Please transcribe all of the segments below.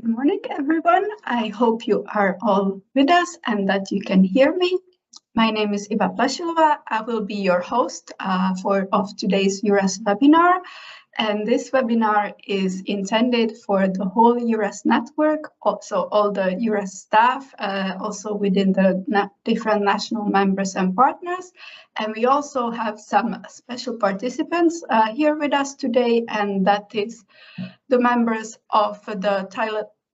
Good morning, everyone. I hope you are all with us and that you can hear me. My name is Iva Plashilova. I will be your host of today's EURES webinar. And this webinar is intended for the whole EURES network, also all the EURES staff, also within the different national members and partners. And we also have some special participants here with us today, and that is the members of the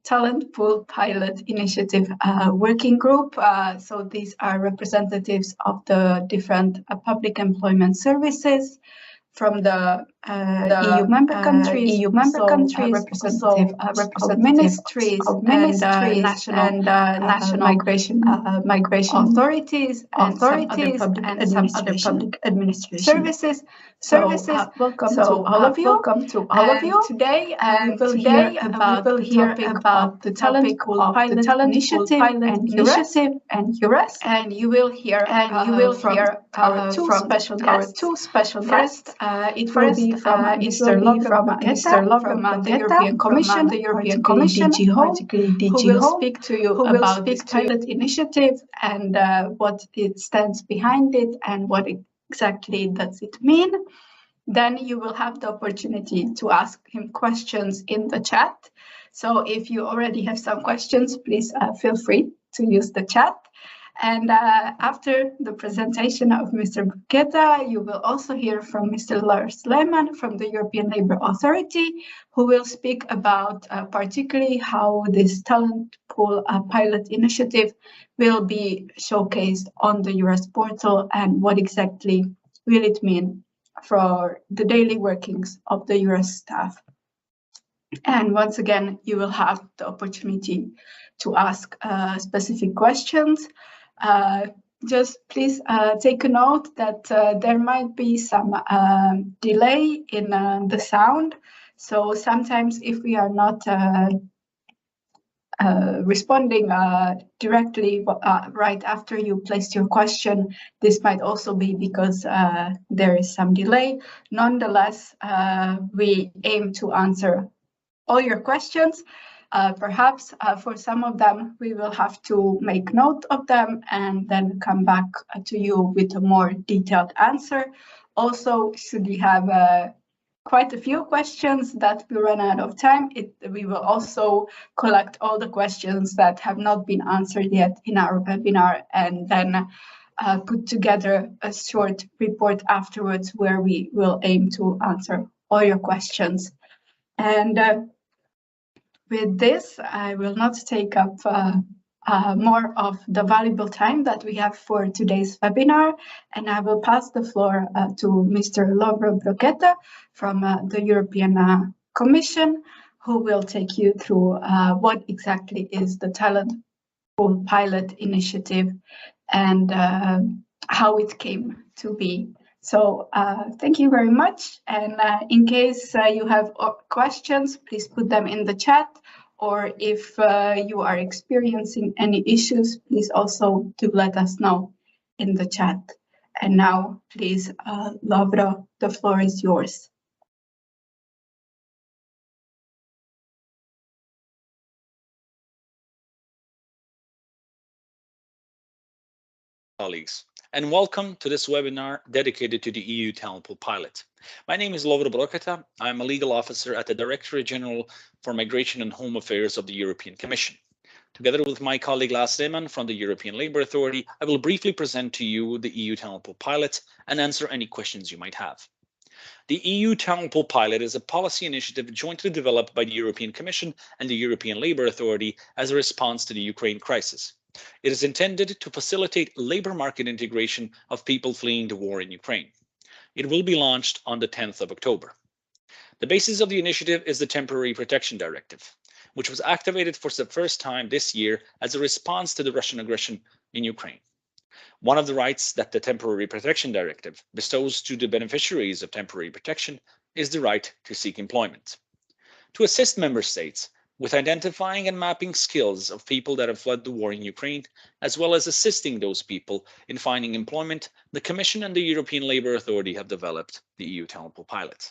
Talent Pool Pilot Initiative Working Group. So these are representatives of the different public employment services from the EU member countries, representatives of ministries and national migration authorities and some other public administration services. Welcome to all of you. Today we will hear about the Talent Pool Pilot Initiative and EURES. And you will hear from our two special guests. It will be from Mr. Lars from the European Commission, DG who will speak to you about this pilot initiative and what it stands behind it and what exactly does it mean. Then you will have the opportunity to ask him questions in the chat. So if you already have some questions, please feel free to use the chat. And after the presentation of Mr. Bruchetta, you will also hear from Mr. Lars Lehman from the European Labour Authority, who will speak about particularly how this talent pool pilot initiative will be showcased on the EURES portal and what exactly will it mean for the daily workings of the EURES staff. And once again, you will have the opportunity to ask specific questions. Just please take a note that there might be some delay in the sound. So sometimes if we are not responding directly right after you placed your question, this might also be because there is some delay. Nonetheless, we aim to answer all your questions. Perhaps for some of them, we will have to make note of them and then come back to you with a more detailed answer. Also, should you have quite a few questions that we run out of time, we will also collect all the questions that have not been answered yet in our webinar and then put together a short report afterwards where we will aim to answer all your questions. And with this, I will not take up more of the valuable time that we have for today's webinar, and I will pass the floor to Mr. Lars Bruchetta from the European Commission, who will take you through what exactly is the Talent Pool Pilot Initiative and how it came to be. So thank you very much. And in case you have questions, please put them in the chat. Or if you are experiencing any issues, please also do let us know in the chat. And now, please, Lovro, the floor is yours. Colleagues, and welcome to this webinar dedicated to the EU Talent Pool Pilot. My name is Lars Lehman. I'm a legal officer at the Directorate General for Migration and Home Affairs of the European Commission. Together with my colleague Lars Lehman from the European Labour Authority, I will briefly present to you the EU Talent Pool Pilot and answer any questions you might have. The EU Talent Pool Pilot is a policy initiative jointly developed by the European Commission and the European Labour Authority as a response to the Ukraine crisis. It is intended to facilitate labour market integration of people fleeing the war in Ukraine. It will be launched on the 10th of October. The basis of the initiative is the Temporary Protection Directive, which was activated for the first time this year as a response to the Russian aggression in Ukraine. One of the rights that the Temporary Protection Directive bestows to the beneficiaries of temporary protection is the right to seek employment. To assist member states with identifying and mapping skills of people that have fled the war in Ukraine, as well as assisting those people in finding employment, the Commission and the European Labour Authority have developed the EU Talent Pool Pilot.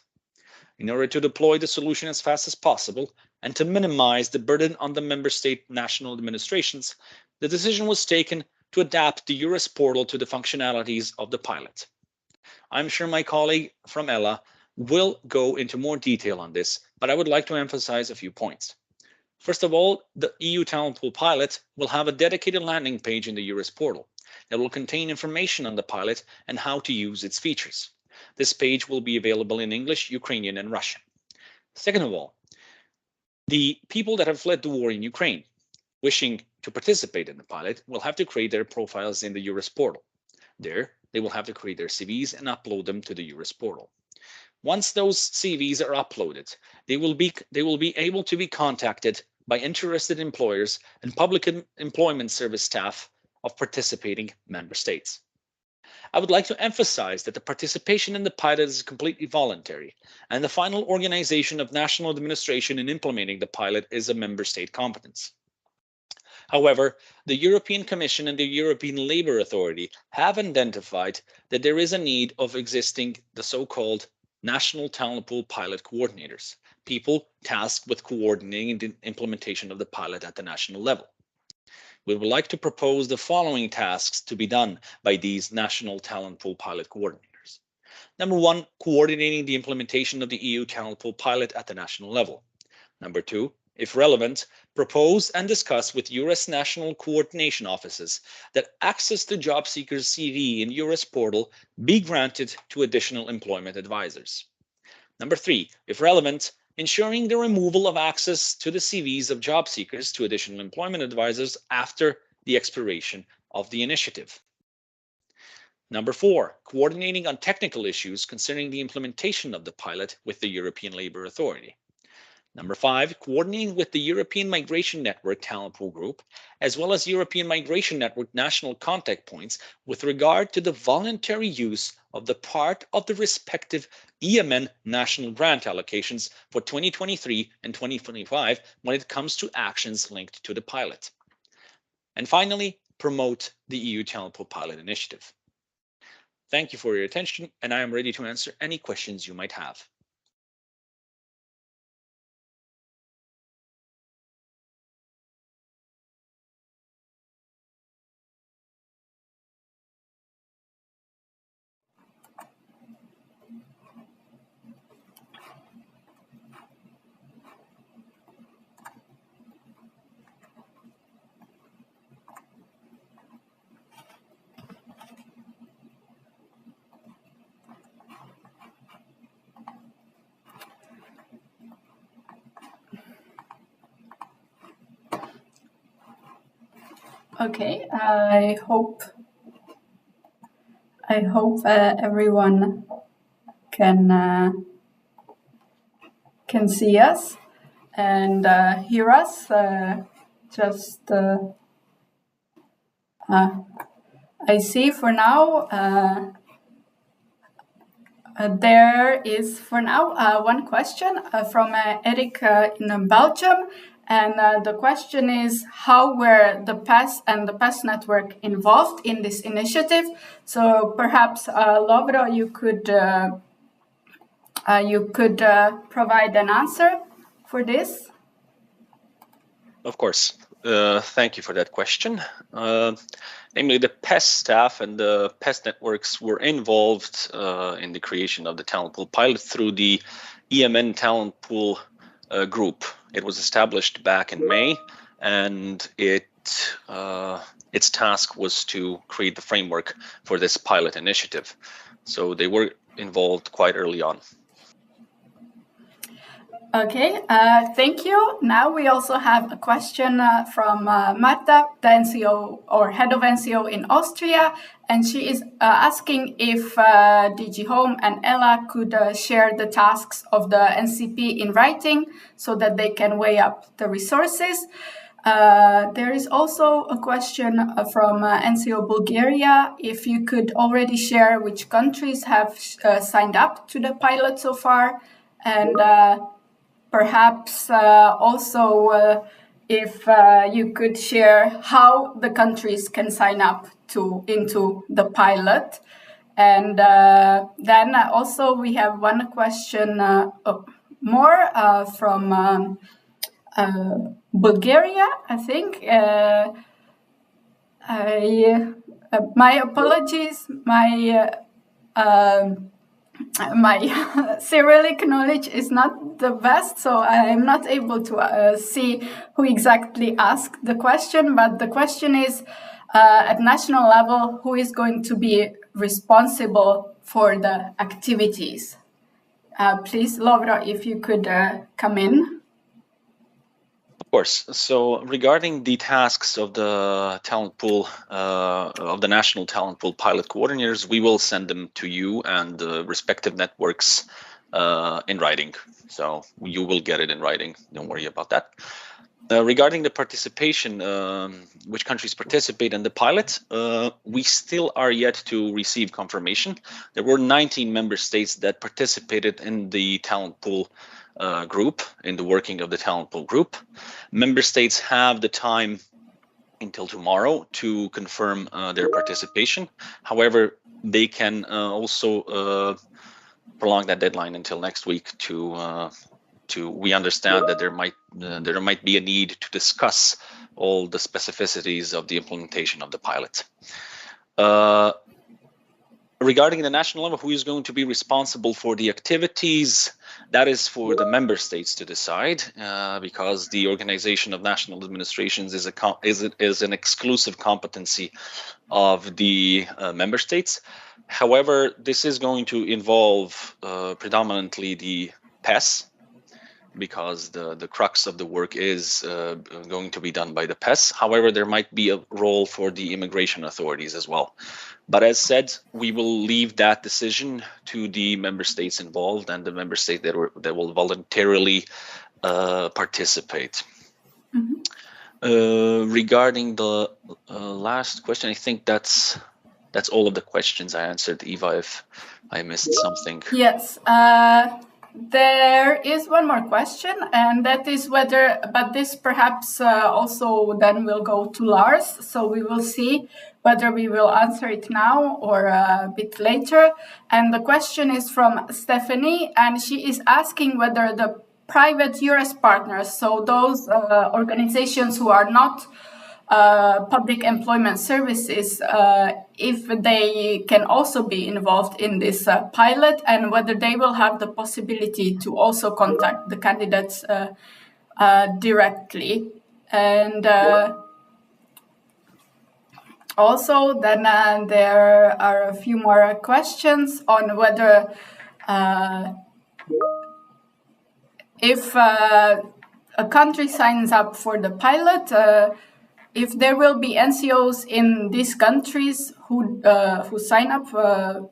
In order to deploy the solution as fast as possible, and to minimize the burden on the member state national administrations, the decision was taken to adapt the EURES portal to the functionalities of the pilot. I'm sure my colleague from ELA will go into more detail on this, but I would like to emphasize a few points. First of all, the EU Talent Pool pilot will have a dedicated landing page in the EURES portal that will contain information on the pilot and how to use its features. This page will be available in English, Ukrainian, and Russian. Second of all, the people that have fled the war in Ukraine wishing to participate in the pilot will have to create their profiles in the EURES portal. There, they will have to create their CVs and upload them to the EURES portal. Once those CVs are uploaded, they will be able to be contacted by interested employers and public employment service staff of participating member states. I would like to emphasize that the participation in the pilot is completely voluntary, and the final organization of national administration in implementing the pilot is a member state competence. However, the European Commission and the European Labour Authority have identified that there is a need of existing the so-called National Talent Pool Pilot Coordinators, people tasked with coordinating the implementation of the pilot at the national level. We would like to propose the following tasks to be done by these National Talent Pool Pilot Coordinators. Number one, coordinating the implementation of the EU Talent Pool Pilot at the national level. Number two, if relevant, propose and discuss with EURES national coordination offices that access to job seekers' CV in EURES portal be granted to additional employment advisors. Number three, if relevant, ensuring the removal of access to the CVs of job seekers to additional employment advisors after the expiration of the initiative. Number four, coordinating on technical issues concerning the implementation of the pilot with the European Labour Authority. Number five, coordinating with the European Migration Network Talent Pool Group, as well as European Migration Network national contact points with regard to the voluntary use of the part of the respective EMN national grant allocations for 2023 and 2025 when it comes to actions linked to the pilot. And finally, promote the EU Talent Pool Pilot Initiative. Thank you for your attention, and I am ready to answer any questions you might have. Okay, I hope everyone can see us and hear us. I see for now there is for now one question from Eric in Belgium. And the question is, how were the PES and the PES network involved in this initiative? So perhaps, Lovro, you could provide an answer for this? Of course. Thank you for that question. Namely, the PES staff and the PES networks were involved in the creation of the Talent Pool pilot through the EMN Talent Pool group. It was established back in May, and its task was to create the framework for this pilot initiative. So they were involved quite early on. Okay, thank you. Now we also have a question from Marta, the NCO or head of NCO in Austria, and she is asking if DG Home and ELA could share the tasks of the NCP in writing so that they can weigh up the resources. There is also a question from NCO Bulgaria, if you could already share which countries have signed up to the pilot so far, and perhaps also if you could share how the countries can sign up into the pilot. And then also we have one question more from Bulgaria, I think. My apologies. My Cyrillic knowledge is not the best, so I'm not able to see who exactly asked the question, but the question is, at national level, who is going to be responsible for the activities? Please, Lovra, if you could come in. Of course. So regarding the tasks of the talent pool, of the national talent pool pilot coordinators, we will send them to you and the respective networks in writing. So you will get it in writing. Don't worry about that. Regarding the participation, which countries participate in the pilot, we still are yet to receive confirmation. There were 19 member states that participated in the talent pool group, in the working of the talent pool group. Member states have the time until tomorrow to confirm their participation. However, they can also prolong that deadline until next week we understand that there might be a need to discuss all the specificities of the implementation of the pilot. Regarding the national level, who is going to be responsible for the activities? That is for the member states to decide, because the organization of national administrations is an exclusive competency of the member states. However, this is going to involve predominantly the PES, because the crux of the work is going to be done by the PES. However, there might be a role for the immigration authorities as well. But as said, we will leave that decision to the member states involved and the member state that will voluntarily participate. Mm-hmm. Regarding the last question, I think that's all of the questions I answered. Eva, if I missed something. Yes. There is one more question, and that is whether, but this perhaps also then will go to Lars, so we will see whether we will answer it now or a bit later. And the question is from Stephanie, and she is asking whether the private EURES partners, so those organizations who are not public employment services, if they can also be involved in this pilot, and whether they will have the possibility to also contact the candidates directly. And also then there are a few more questions on whether if a country signs up for the pilot, if there will be NCOs in these countries who sign up to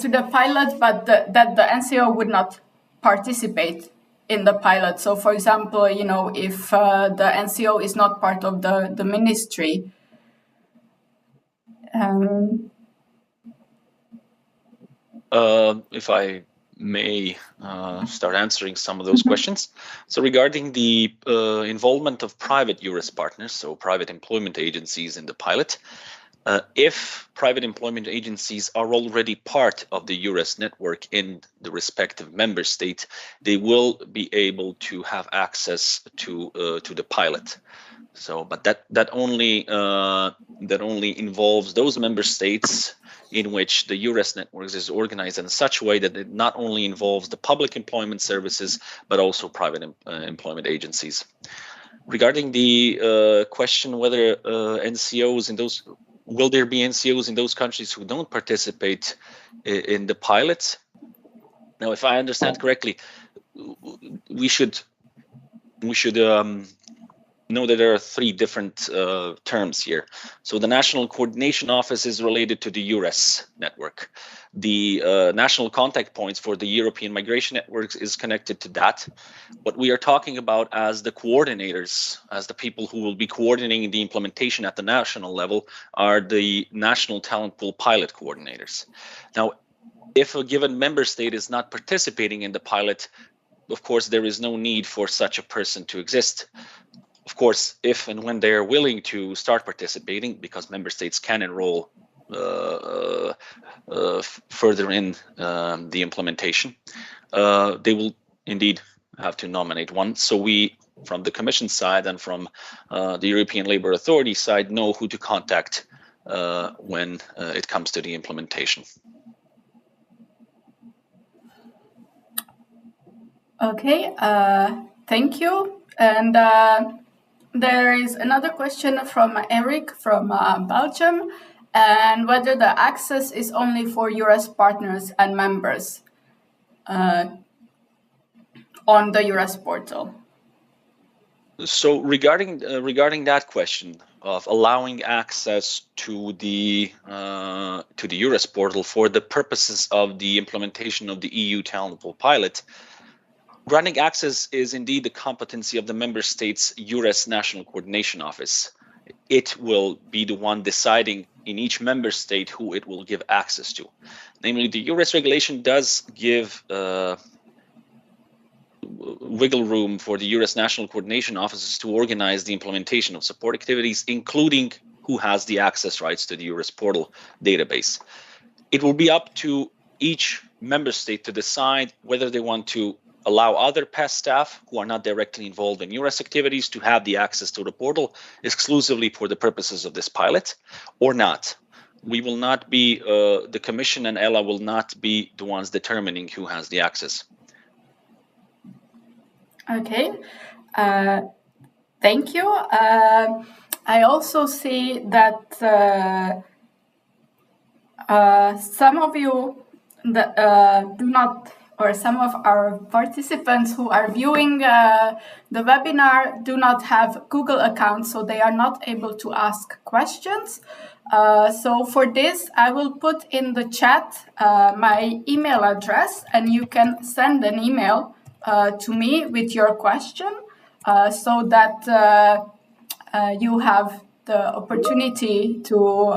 the pilot, but that the NCO would not participate in the pilot. So, for example, you know, if the NCO is not part of the ministry. If I may start answering some of those questions. So regarding the involvement of private EURES partners, so private employment agencies in the pilot, if private employment agencies are already part of the EURES network in the respective member state, they will be able to have access to the pilot. So, but that only involves those member states in which the EURES networks is organized in such a way that it not only involves the public employment services, but also private employment agencies. Regarding the question whether NCOs in those, will there be NCOs in those countries who don't participate in the pilot? Now, if I understand correctly, we should know that there are three different terms here. So the National Coordination Office is related to the EURES network. The national contact points for the European Migration Networks is connected to that. What we are talking about as the coordinators, as the people who will be coordinating the implementation at the national level, are the National Talent Pool Pilot Coordinators. Now, if a given member state is not participating in the pilot, of course, there is no need for such a person to exist. Of course, if and when they are willing to start participating, because member states can enroll further in the implementation, they will indeed have to nominate one. So we, from the Commission side and from the European Labour Authority side, know who to contact when it comes to the implementation. Okay, thank you. And there is another question from Eric from Belgium, and whether the access is only for EURES partners and members on the EURES portal. So regarding that question of allowing access to the EURES portal for the purposes of the implementation of the EU talent pool pilot, granting access is indeed the competency of the member state's EURES National Coordination Office. It will be the one deciding in each member state who it will give access to. Namely, the EURES regulation does give wiggle room for the EURES National Coordination Offices to organize the implementation of support activities, including who has the access rights to the EURES portal database. It will be up to each member state to decide whether they want to allow other PES staff who are not directly involved in EURES activities to have the access to the portal exclusively for the purposes of this pilot or not. We will not be, the Commission and ELA will not be the ones determining who has the access. Okay, thank you. I also see that some of you that, do not, or some of our participants who are viewing the webinar do not have Google accounts, so they are not able to ask questions. So for this, I will put in the chat my email address, and you can send an email to me with your question so that you have the opportunity to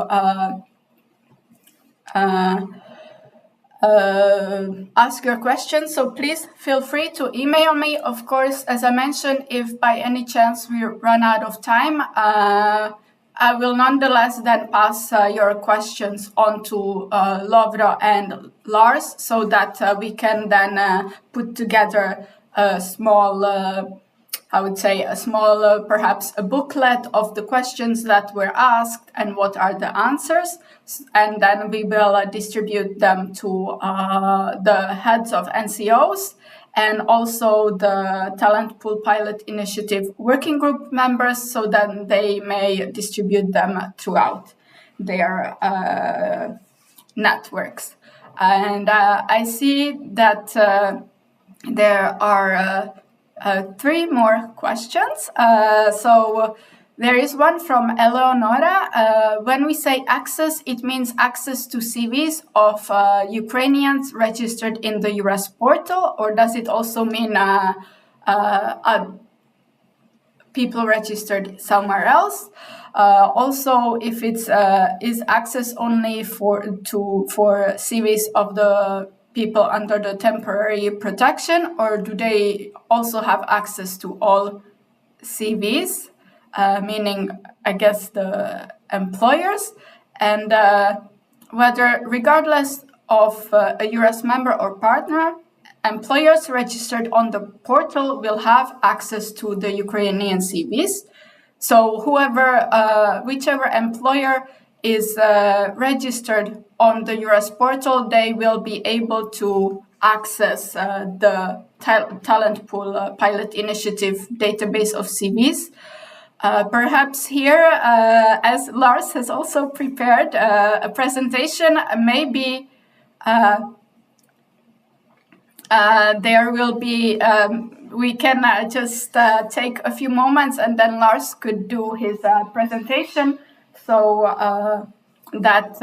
ask your question. So please feel free to email me. Of course, as I mentioned, if by any chance we run out of time, I will nonetheless then pass your questions on to Lovra and Lars so that we can then put together a small, I would say a small, perhaps a booklet of the questions that were asked and what are the answers. And then we will distribute them to the heads of NCOs and also the Talent Pool Pilot Initiative Working Group members, so that they may distribute them throughout their networks. And I see that there are 3 more questions. So there is one from Eleonora. When we say access, it means access to CVs of Ukrainians registered in the EURES portal, or does it also mean people registered somewhere else? Also, if it's is access only for CVs of the people under the temporary protection, or do they also have access to all CVs? Meaning, I guess, the employers, and whether, regardless of a EURES member or partner, employers registered on the portal will have access to the Ukrainian CVs. So whichever employer is registered on the EURES portal, they will be able to access the Talent Pool Pilot Initiative database of CVs. Perhaps here, as Lars has also prepared a presentation, maybe there will be, we can just take a few moments and then Lars could do his presentation so that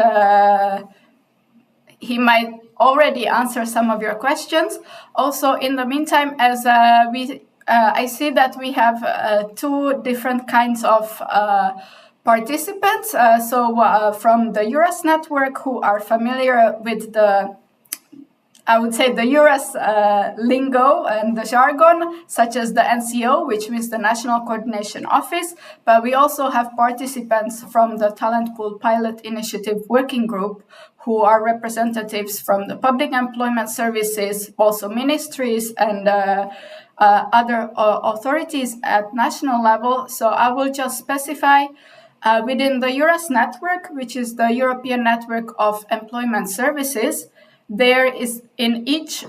he might already answer some of your questions. Also, in the meantime, as I see that we have 2 different kinds of participants. So from the EURES network who are familiar with the I would say, the EURES lingo and the jargon, such as the NCO, which means the National Coordination Office, but we also have participants from the Talent Pool Pilot Initiative Working Group, who are representatives from the public employment services, also ministries and other authorities at national level. So I will just specify within the EURES network, which is the European Network of Employment Services, there is in each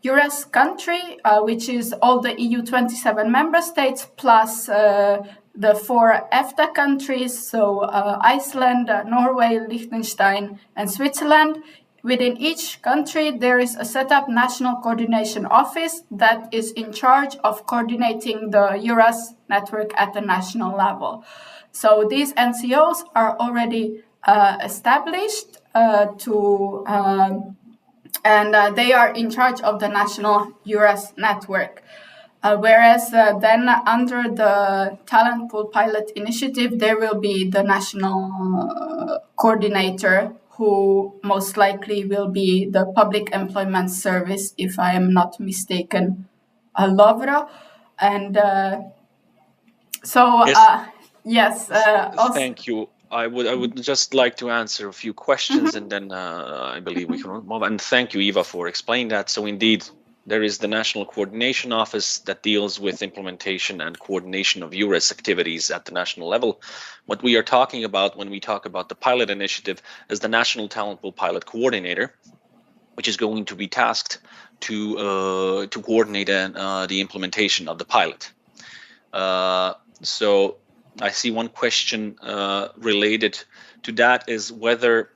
EURES country, which is all the EU 27 member states, plus the 4 EFTA countries, so Iceland, Norway, Liechtenstein, and Switzerland. Within each country, there is a set up national coordination office that is in charge of coordinating the EURES network at the national level. So these NCOs are already established and they are in charge of the national EURES network. Whereas then under the Talent Pool Pilot Initiative, there will be the national coordinator, who most likely will be the Public Employment Service, if I am not mistaken, Lovro. And yes. Also, thank you. I would just like to answer a few questions, and then I believe we can move on. And thank you, Eva, for explaining that. So indeed, there is the National Coordination Office that deals with implementation and coordination of EURES activities at the national level. What we are talking about when we talk about the pilot initiative is the National Talent Pool Pilot Coordinator, which is going to be tasked to coordinate the implementation of the pilot. So I see one question related to that is whether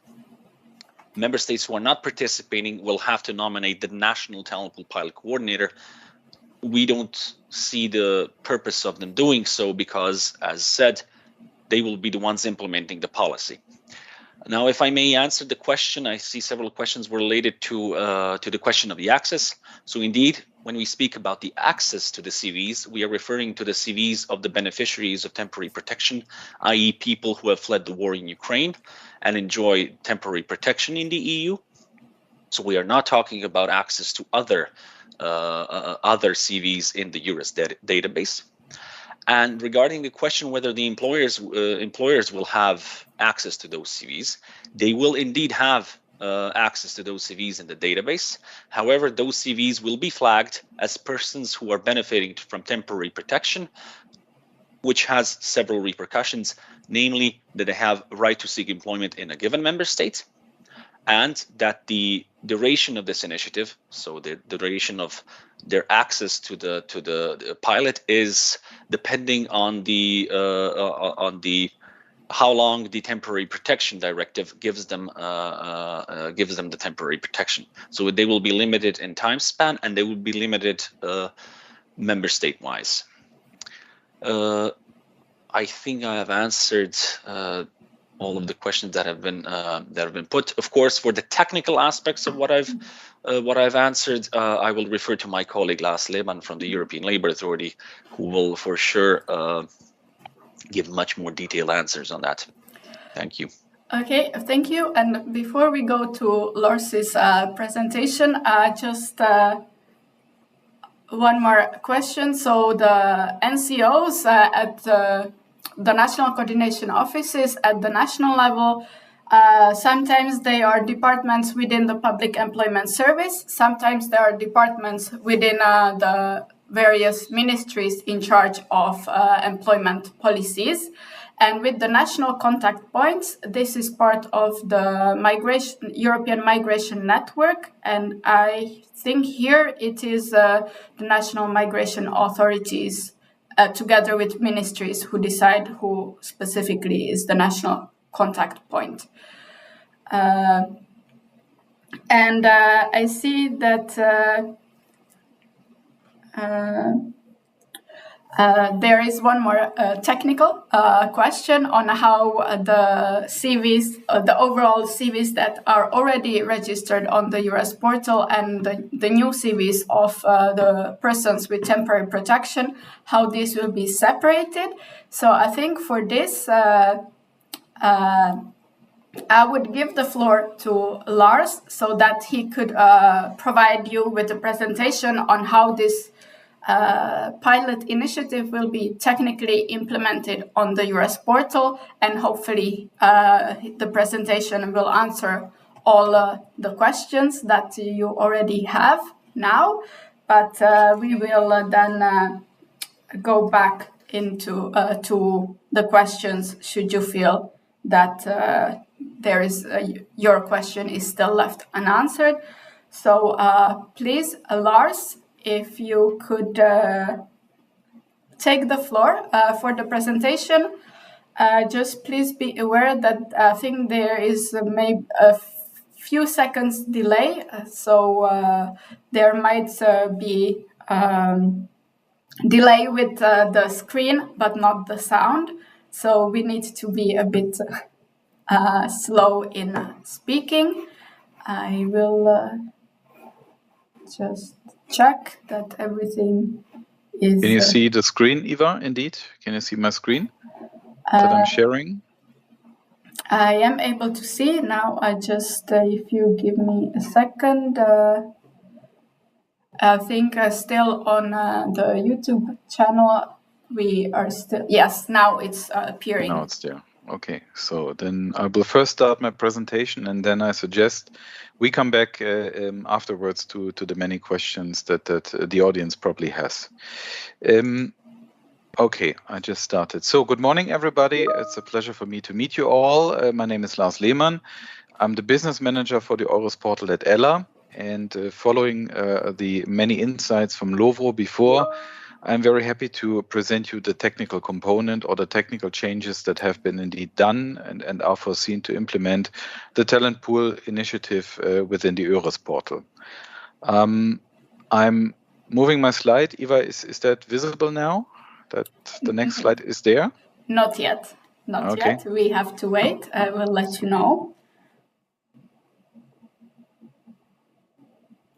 member states who are not participating will have to nominate the National Talent Pool Pilot Coordinator. We don't see the purpose of them doing so because, as said, they will be the ones implementing the policy. Now, if I may answer the question, I see several questions related to the question of the access. So indeed, when we speak about the access to the CVs, we are referring to the CVs of the beneficiaries of temporary protection, i.e. people who have fled the war in Ukraine and enjoy temporary protection in the EU. So we are not talking about access to other CVs in the EURES database. And regarding the question whether the employers will have access to those CVs, they will indeed have access to those CVs in the database. However, those CVs will be flagged as persons who are benefiting from temporary protection, which has several repercussions, namely that they have a right to seek employment in a given member state, and that the duration of this initiative, so the duration of their access to the pilot, is depending on the how long the temporary protection directive gives them the temporary protection. So they will be limited in time span, and they will be limited member state wise. I think I have answered all of the questions that have been put. Of course, for the technical aspects of what I've answered, I will refer to my colleague Lars Lehman from the European Labour Authority, who will for sure give much more detailed answers on that. Thank you. Okay, thank you. And before we go to Lars's presentation, just one more question. So the NCOs at the national coordination offices at the national level, sometimes they are departments within the Public Employment Service. Sometimes there are departments within the various ministries in charge of employment policies. And with the national contact points, this is part of the European Migration Network. And I think here it is the national migration authorities together with ministries who decide who specifically is the national contact point. And I see that there is one more technical question on how the CVs, the overall CVs that are already registered on the EURES portal and the new CVs of the persons with temporary protection, how these will be separated. So I think for this, I would give the floor to Lars so that he could provide you with a presentation on how this pilot initiative will be technically implemented on the EURES portal, and hopefully the presentation will answer all the questions that you already have now, but we will then go back into to the questions should you feel that there is your question is still left unanswered. So please, Lars, if you could take the floor for the presentation. Just please be aware that I think there is maybe a few seconds delay, so there might be delay with the screen, but not the sound. So we need to be a bit slow in speaking. I will just check that everything is... Can you see the screen, Eva, indeed? Can you see my screen that I'm sharing? I am able to see now. I just, if you give me a second, I think still on the YouTube channel, we are still, yes, now it's appearing. Now it's there. Okay, so then I will first start my presentation, and then I suggest we come back afterwards to the many questions that the audience probably has. Okay, I just started. So good morning, everybody. It's a pleasure for me to meet you all. My name is Lars Lehman. I'm the business manager for the EURES portal at Ella, and following the many insights from Lovro before, I'm very happy to present you the technical component or the technical changes that have been indeed done and are foreseen to implement the talent pool initiative within the EURES portal. I'm moving my slide. Eva, is that visible now? That the next slide is there? Not yet. Not yet. We have to wait. I will let you know.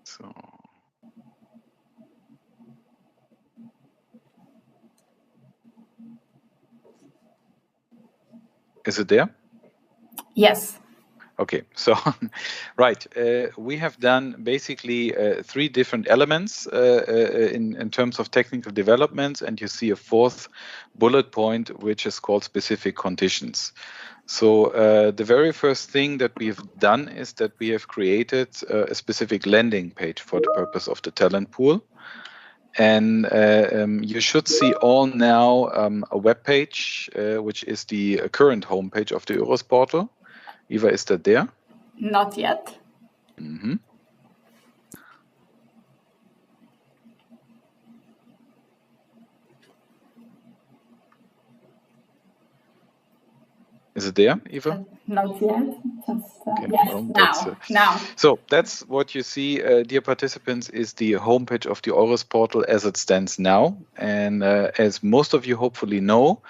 So... Is it there? Yes. Okay, so right, we have done basically 3 different elements in terms of technical developments, and you see a 4th bullet point, which is called specific conditions. So the very first thing that we've done is that we have created a specific landing page for the purpose of the talent pool. And you should see all now a web page, which is the current homepage of the EURES portal. Eva, is that there? Not yet. Mm-hmm. Is it there, Eva? Not yet. Just, okay, yes, well, now. So that's what you see, dear participants, is the homepage of the EURES portal as it stands now. And as most of you hopefully know,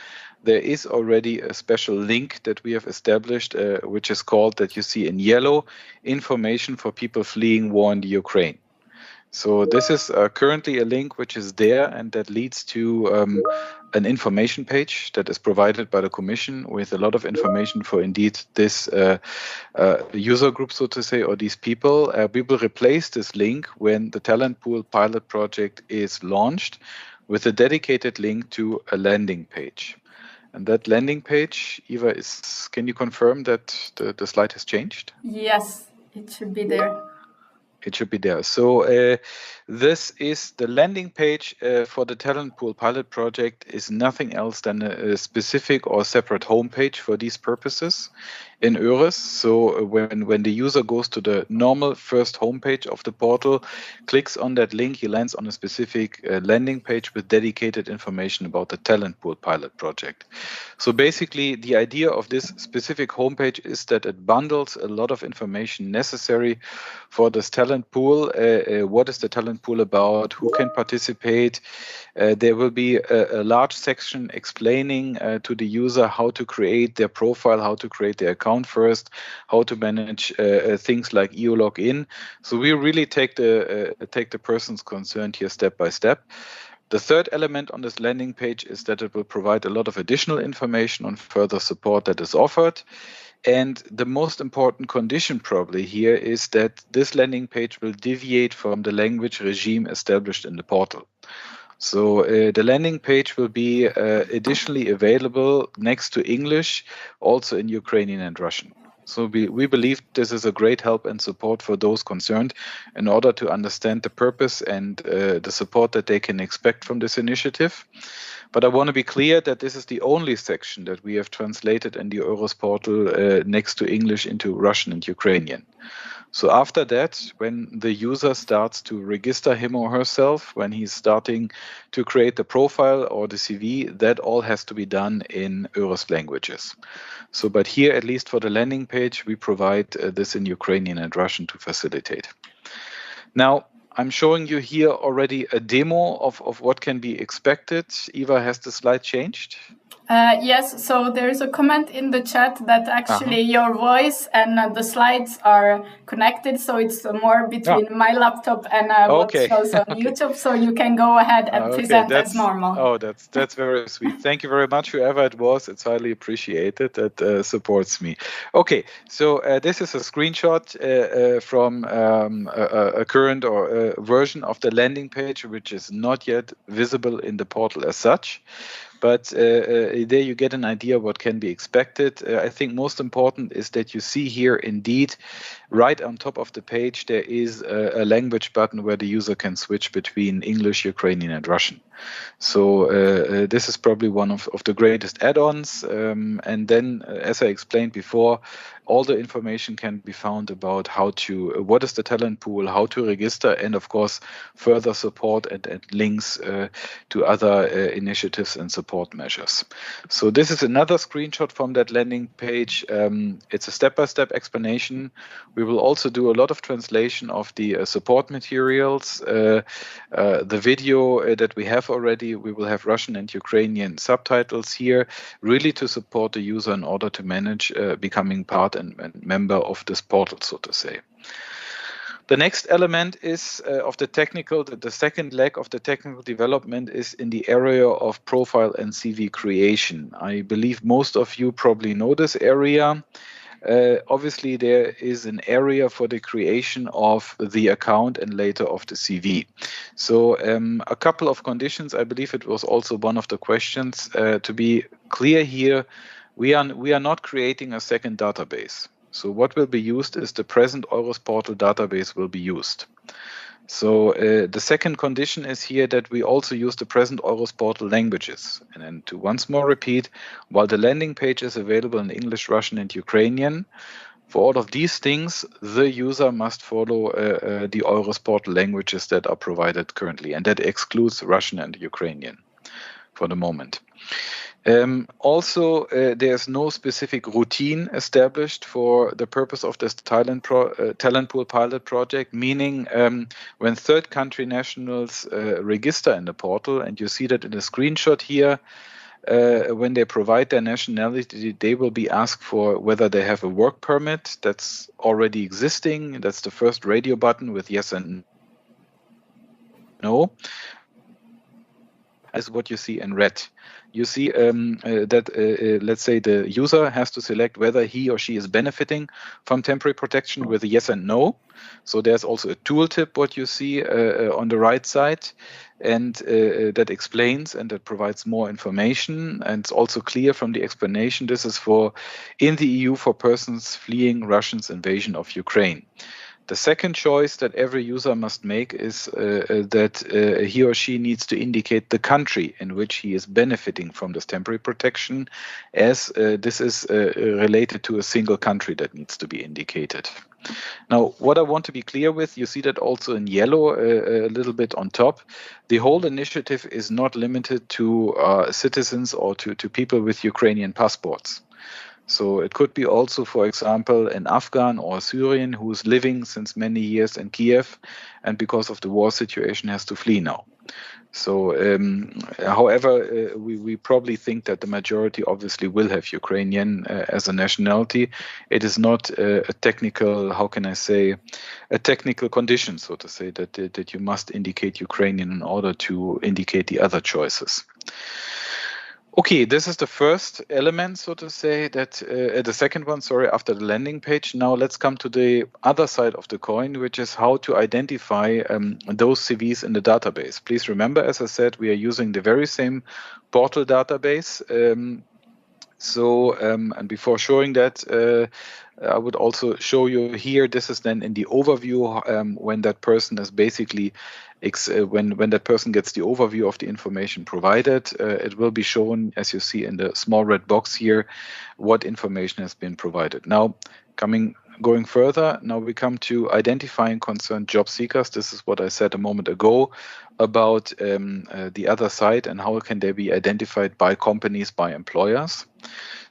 there is already a special link that we have established, which is called, that you see in yellow, information for people fleeing war in the Ukraine. So this is currently a link which is there, and that leads to an information page that is provided by the Commission with a lot of information for indeed this user group, so to say, or these people. We will replace this link when the Talent Pool pilot project is launched with a dedicated link to a landing page. And that landing page, Eva, can you confirm that the slide has changed? Yes, it should be there. It should be there. So this is the landing page for the Talent Pool pilot project, is nothing else than a specific or separate homepage for these purposes in EURES. So when the user goes to the normal first homepage of the portal, clicks on that link, he lands on a specific landing page with dedicated information about the Talent Pool pilot project. So basically, the idea of this specific homepage is that it bundles a lot of information necessary for this talent pool. What is the talent pool about? Who can participate? There will be a large section explaining to the user how to create their profile, how to create their account first, how to manage things like EU login. So we really take the persons concerned here step by step. The third element on this landing page is that it will provide a lot of additional information on further support that is offered. And the most important condition probably here is that this landing page will deviate from the language regime established in the portal. So the landing page will be additionally available next to English, also in Ukrainian and Russian. So we believe this is a great help and support for those concerned in order to understand the purpose and the support that they can expect from this initiative. But I want to be clear that this is the only section that we have translated in the EURES portal next to English into Russian and Ukrainian. So after that, when the user starts to register him or herself, when he's starting to create the profile or the CV, that all has to be done in EURES languages. So, but here, at least for the landing page, we provide this in Ukrainian and Russian to facilitate. Now, I'm showing you here already a demo of what can be expected. Eva, has the slide changed? Yes, so there's a comment in the chat that actually your voice and the slides are connected, so it's more between my laptop and what shows on YouTube, so you can go ahead and present as normal. Oh, that's very sweet. Thank you very much, whoever it was. It's highly appreciated. That supports me. Okay, so this is a screenshot from a current or version of the landing page, which is not yet visible in the portal as such. But there you get an idea what can be expected. I think most important is that you see here indeed right on top of the page there is a language button where the user can switch between English, Ukrainian and Russian. So this is probably one of the greatest add-ons. And then, as I explained before, all the information can be found about what is the talent pool, how to register, and of course, further support and links to other initiatives and support measures. So this is another screenshot from that landing page. It's a step-by-step explanation. We will also do a lot of translation of the support materials. The video that we have already, we will have Russian and Ukrainian subtitles here, really to support the user in order to manage becoming part and member of this portal, so to say. The next element is of the technical, the second leg of the technical development is in the area of profile and CV creation. I believe most of you probably know this area. Obviously, there is an area for the creation of the account and later of the CV. So a couple of conditions, I believe it was also one of the questions. To be clear here, we are not creating a second database. So what will be used is the present EURES portal database will be used. So the second condition is here that we also use the present EURES portal languages. And then to once more repeat, while the landing page is available in English, Russian and Ukrainian, for all of these things, the user must follow the EURES portal languages that are provided currently. And that excludes Russian and Ukrainian for the moment. Also, there's no specific routine established for the purpose of this talent pool pilot project, meaning when third country nationals register in the portal, and you see that in the screenshot here, when they provide their nationality, they will be asked for whether they have a work permit that's already existing. That's the first radio button with yes and no. Is what you see in red. You see that, let's say, the user has to select whether he or she is benefiting from temporary protection with a yes and no. So there's also a tooltip, what you see on the right side, and that explains and that provides more information. And it's also clear from the explanation, this is in the EU for persons fleeing Russia's invasion of Ukraine. The second choice that every user must make is that he or she needs to indicate the country in which he is benefiting from this temporary protection, as this is related to a single country that needs to be indicated. Now, what I want to be clear with, you see that also in yellow a little bit on top, the whole initiative is not limited to citizens or to people with Ukrainian passports. So it could be also, for example, an Afghan or a Syrian who's living since many years in Kiev and because of the war situation has to flee now. So, however, we probably think that the majority obviously will have Ukrainian as a nationality. It is not a technical, how can I say, a technical condition, so to say, that you must indicate Ukrainian in order to indicate the other choices. Okay, this is the first element, so to say, that the second one, sorry, after the landing page. Now let's come to the other side of the coin, which is how to identify those CVs in the database. Please remember, as I said, we are using the very same portal database. And before showing that, I would also show you here, this is then in the overview when that person is basically, when that person gets the overview of the information provided, it will be shown, as you see in the small red box here, what information has been provided. Now, going further, now we come to identifying concerned job seekers. This is what I said a moment ago about the other side and how can they be identified by companies, by employers.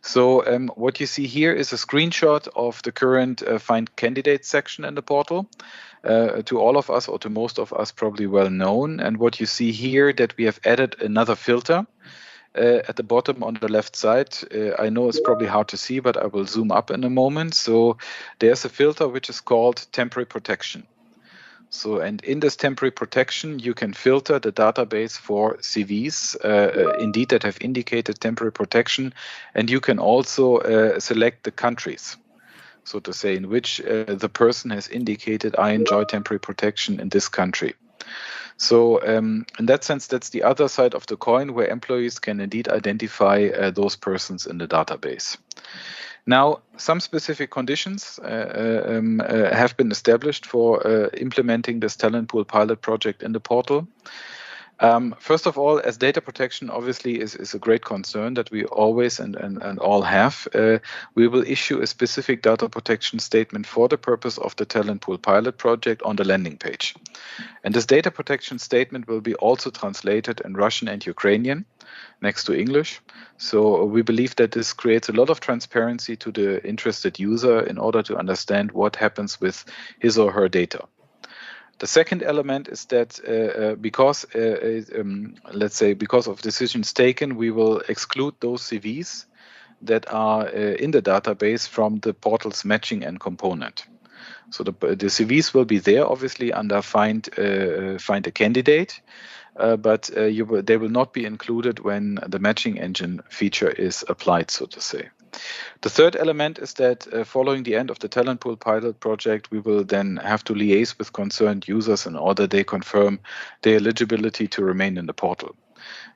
So what you see here is a screenshot of the current Find Candidates section in the portal. To all of us, or to most of us, probably well known. And what you see here, that we have added another filter at the bottom on the left side. I know it's probably hard to see, but I will zoom up in a moment. So there's a filter which is called temporary protection. So, and in this temporary protection, you can filter the database for CVs, indeed, that have indicated temporary protection. And you can also select the countries, so to say, in which the person has indicated, I enjoy temporary protection in this country. So in that sense, that's the other side of the coin, where employees can indeed identify those persons in the database. Now, some specific conditions have been established for implementing this talent pool pilot project in the portal. First of all, as data protection obviously is a great concern that we always and all have, we will issue a specific data protection statement for the purpose of the talent pool pilot project on the landing page. And this data protection statement will be also translated in Russian and Ukrainian next to English. So we believe that this creates a lot of transparency to the interested user in order to understand what happens with his or her data. The second element is that because, let's say, because of decisions taken, we will exclude those CVs that are in the database from the portal's matching and component. So the CVs will be there, obviously, under find a candidate, but they will not be included when the matching engine feature is applied, so to say. The third element is that following the end of the talent pool pilot project, we will then have to liaise with concerned users in order they confirm their eligibility to remain in the portal.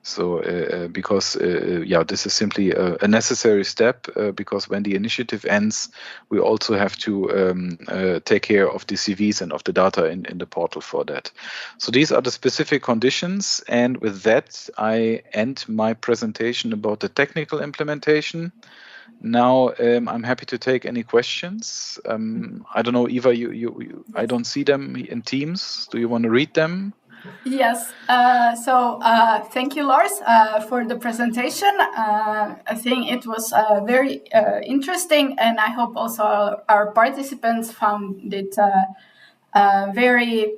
So because this is simply a necessary step, because when the initiative ends, we also have to take care of the CVs and of the data in the portal for that. So these are the specific conditions. And with that, I end my presentation about the technical implementation. Now, I'm happy to take any questions. I don't know, Eva, I don't see them in Teams. Do you want to read them? Yes. Thank you, Lars, for the presentation. I think it was very interesting, and I hope also our participants found it very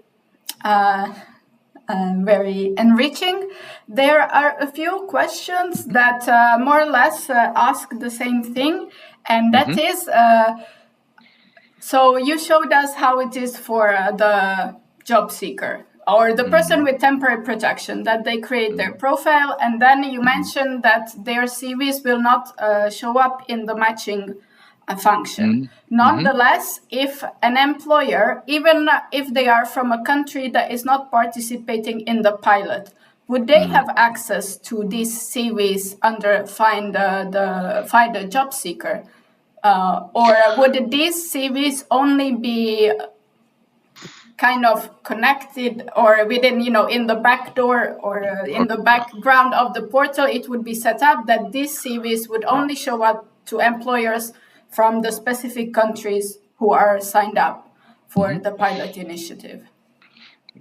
enriching. There are a few questions that more or less ask the same thing, and that is, so you showed us how it is for the job seeker or the person with temporary protection, that they create their profile, and then you mentioned that their CVs will not show up in the matching function. Nonetheless, if an employer, even if they are from a country that is not participating in the pilot, would they have access to these CVs under Find a Job Seeker? Or would these CVs only be kind of connected or within, in the back door or in the background of the portal, it would be set up that these CVs would only show up to employers from the specific countries who are signed up for the pilot initiative?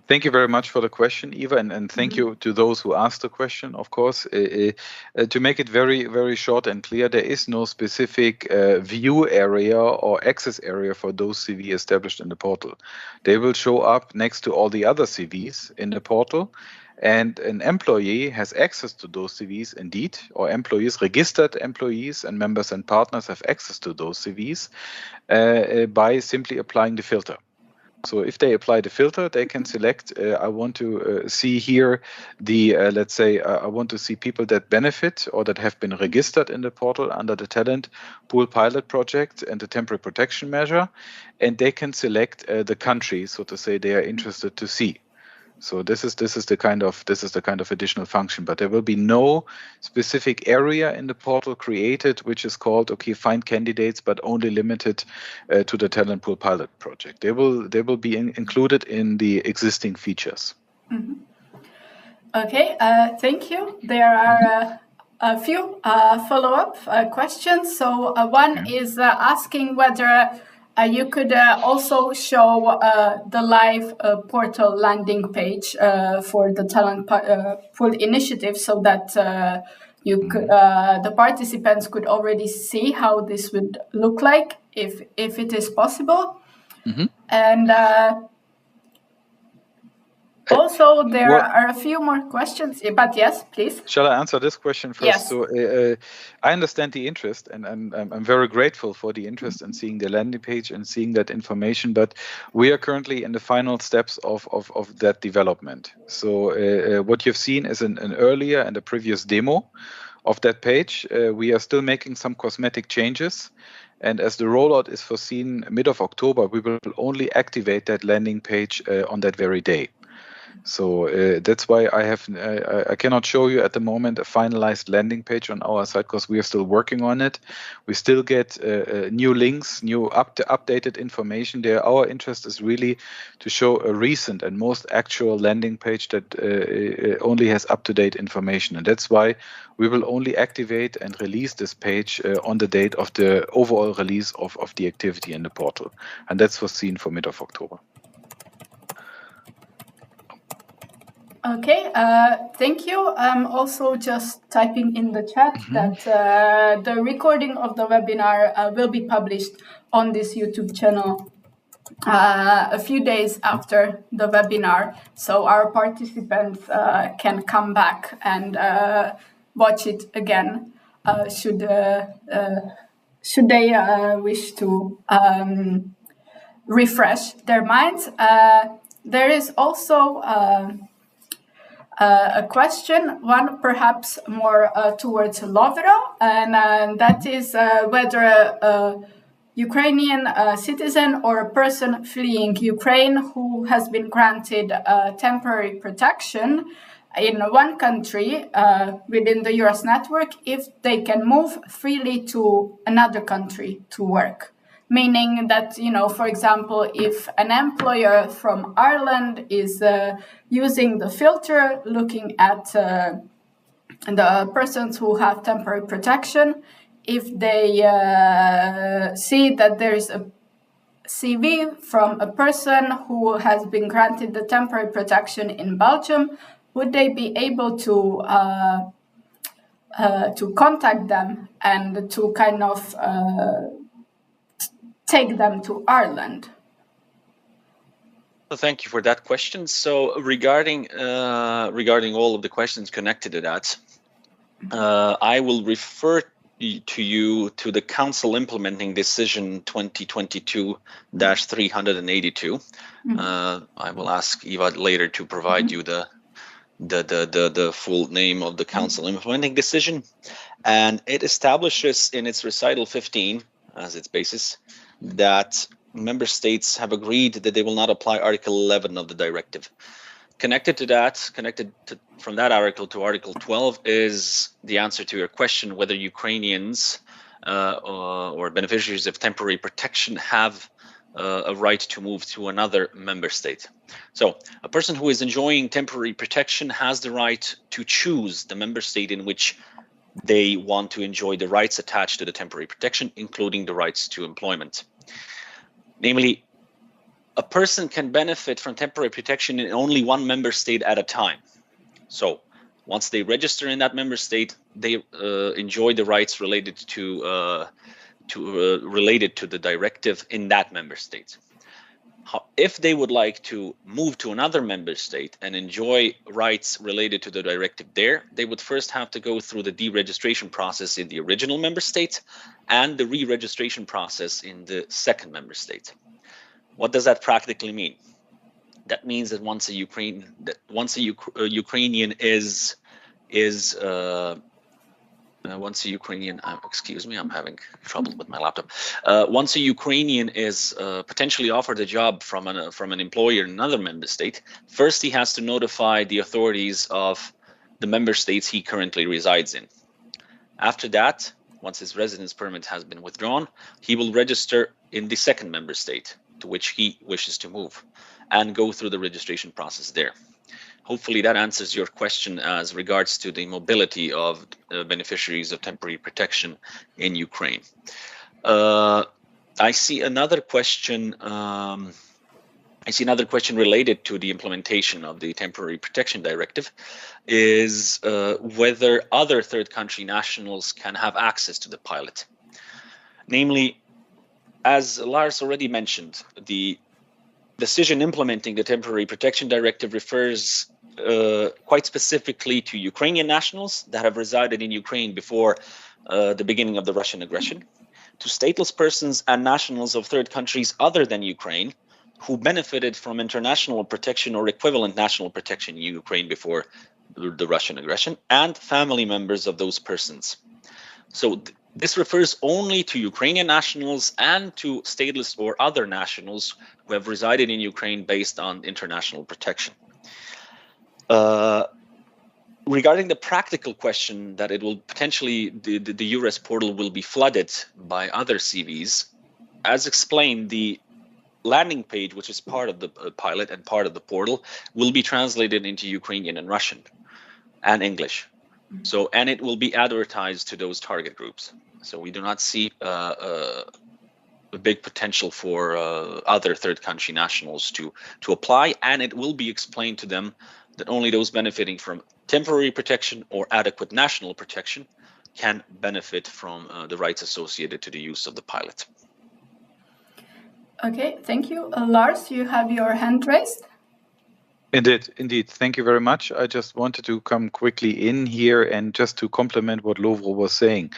Thank you very much for the question, Eva, and thank you to those who asked the question, of course. To make it very, very short and clear, there is no specific view area or access area for those CV established in the portal. They will show up next to all the other CVs in the portal, And an employee has access to those CVs indeed, or employees, registered employees and members and partners have access to those CVs by simply applying the filter. So if they apply the filter, they can select, I want to see here the, let's say, I want to see people that benefit or that have been registered in the portal under the talent pool pilot project and the temporary protection measure, and they can select the country, so to say, they are interested to see. So this is the kind of additional function, but there will be no specific area in the portal created which is called find candidates, but only limited to the talent pool pilot project. They will be included in the existing features. Mm-hmm. Okay, thank you. There are a few follow-up questions. So one is asking whether you could also show the live portal landing page for the talent pool initiative, so that you could, the participants could already see how this would look like, if it is possible. Mm-hmm. And also, there are a few more questions, but yes, please. Shall I answer this question first? Yes. So I understand the interest, and I'm very grateful for the interest in seeing the landing page and seeing that information, but we are currently in the final steps of that development. So what you've seen is an earlier and a previous demo of that page. We are still making some cosmetic changes. And as the rollout is foreseen mid of October, we will only activate that landing page on that very day. So that's why I cannot show you at the moment a finalized landing page on our site, because we are still working on it. We still get new links, new updated information there. Our interest is really to show a recent and most actual landing page that only has up-to-date information. And that's why we will only activate and release this page on the date of the overall release of the activity in the portal. And that's foreseen for mid of October. Okay, thank you. I'm also just typing in the chat that the recording of the webinar will be published on this YouTube channel a few days after the webinar, so our participants can come back and watch it again should they wish to refresh their minds. There is also a question, one perhaps more towards Lovro, and that is whether a Ukrainian citizen or a person fleeing Ukraine who has been granted temporary protection in one country within the EURES network, if they can move freely to another country to work. Meaning that, you know, for example, if an employer from Ireland is using the filter, looking at the persons who have temporary protection, if they see that there is a CV from a person who has been granted the temporary protection in Belgium, would they be able to contact them and to kind of take them to Ireland? Well, thank you for that question. So regarding all of the questions connected to that, I will refer to you to the Council Implementing Decision 2022-382. I will ask Eva later to provide you the full name of the Council Implementing Decision, and it establishes in its recital 15 as its basis that member states have agreed that they will not apply Article 11 of the directive. Connected from that article to Article 12 is the answer to your question whether Ukrainians or beneficiaries of temporary protection have a right to move to another member state. So a person who is enjoying temporary protection has the right to choose the member state in which they want to enjoy the rights attached to the temporary protection, including the rights to employment. Namely, a person can benefit from temporary protection in only one member state at a time. So once they register in that member state, they enjoy the rights related to the directive in that member state. If they would like to move to another member state and enjoy rights related to the directive there, they would first have to go through the deregistration process in the original member state and the re-registration process in the second member state. What does that practically mean? That means that once a Ukrainian excuse me, I'm having trouble with my laptop. Once a Ukrainian is potentially offered a job from an employer in another member state, first he has to notify the authorities of the member states he currently resides in. After that, once his residence permit has been withdrawn, he will register in the second member state to which he wishes to move and go through the registration process there. Hopefully that answers your question as regards to the mobility of beneficiaries of temporary protection in Ukraine. I see another question. Related to the implementation of the Temporary Protection Directive, is whether other third country nationals can have access to the pilot. Namely, as Lars already mentioned, the decision implementing the Temporary Protection Directive refers quite specifically to Ukrainian nationals that have resided in Ukraine before the beginning of the Russian aggression, to stateless persons and nationals of third countries other than Ukraine who benefited from international protection or equivalent national protection in Ukraine before the Russian aggression, and family members of those persons. So this refers only to Ukrainian nationals and to stateless or other nationals who have resided in Ukraine based on international protection. Regarding the practical question that it will potentially, the EURES portal will be flooded by other CVs, as explained, the landing page, which is part of the pilot and part of the portal, will be translated into Ukrainian and Russian and English. So, and it will be advertised to those target groups. So we do not see a big potential for other third country nationals to apply, and it will be explained to them that only those benefiting from temporary protection or adequate national protection can benefit from the rights associated to the use of the pilot. Okay, thank you. Lars, you have your hand raised. Indeed. Thank you very much. I just wanted to come quickly in here and just to complement what Lovro was saying.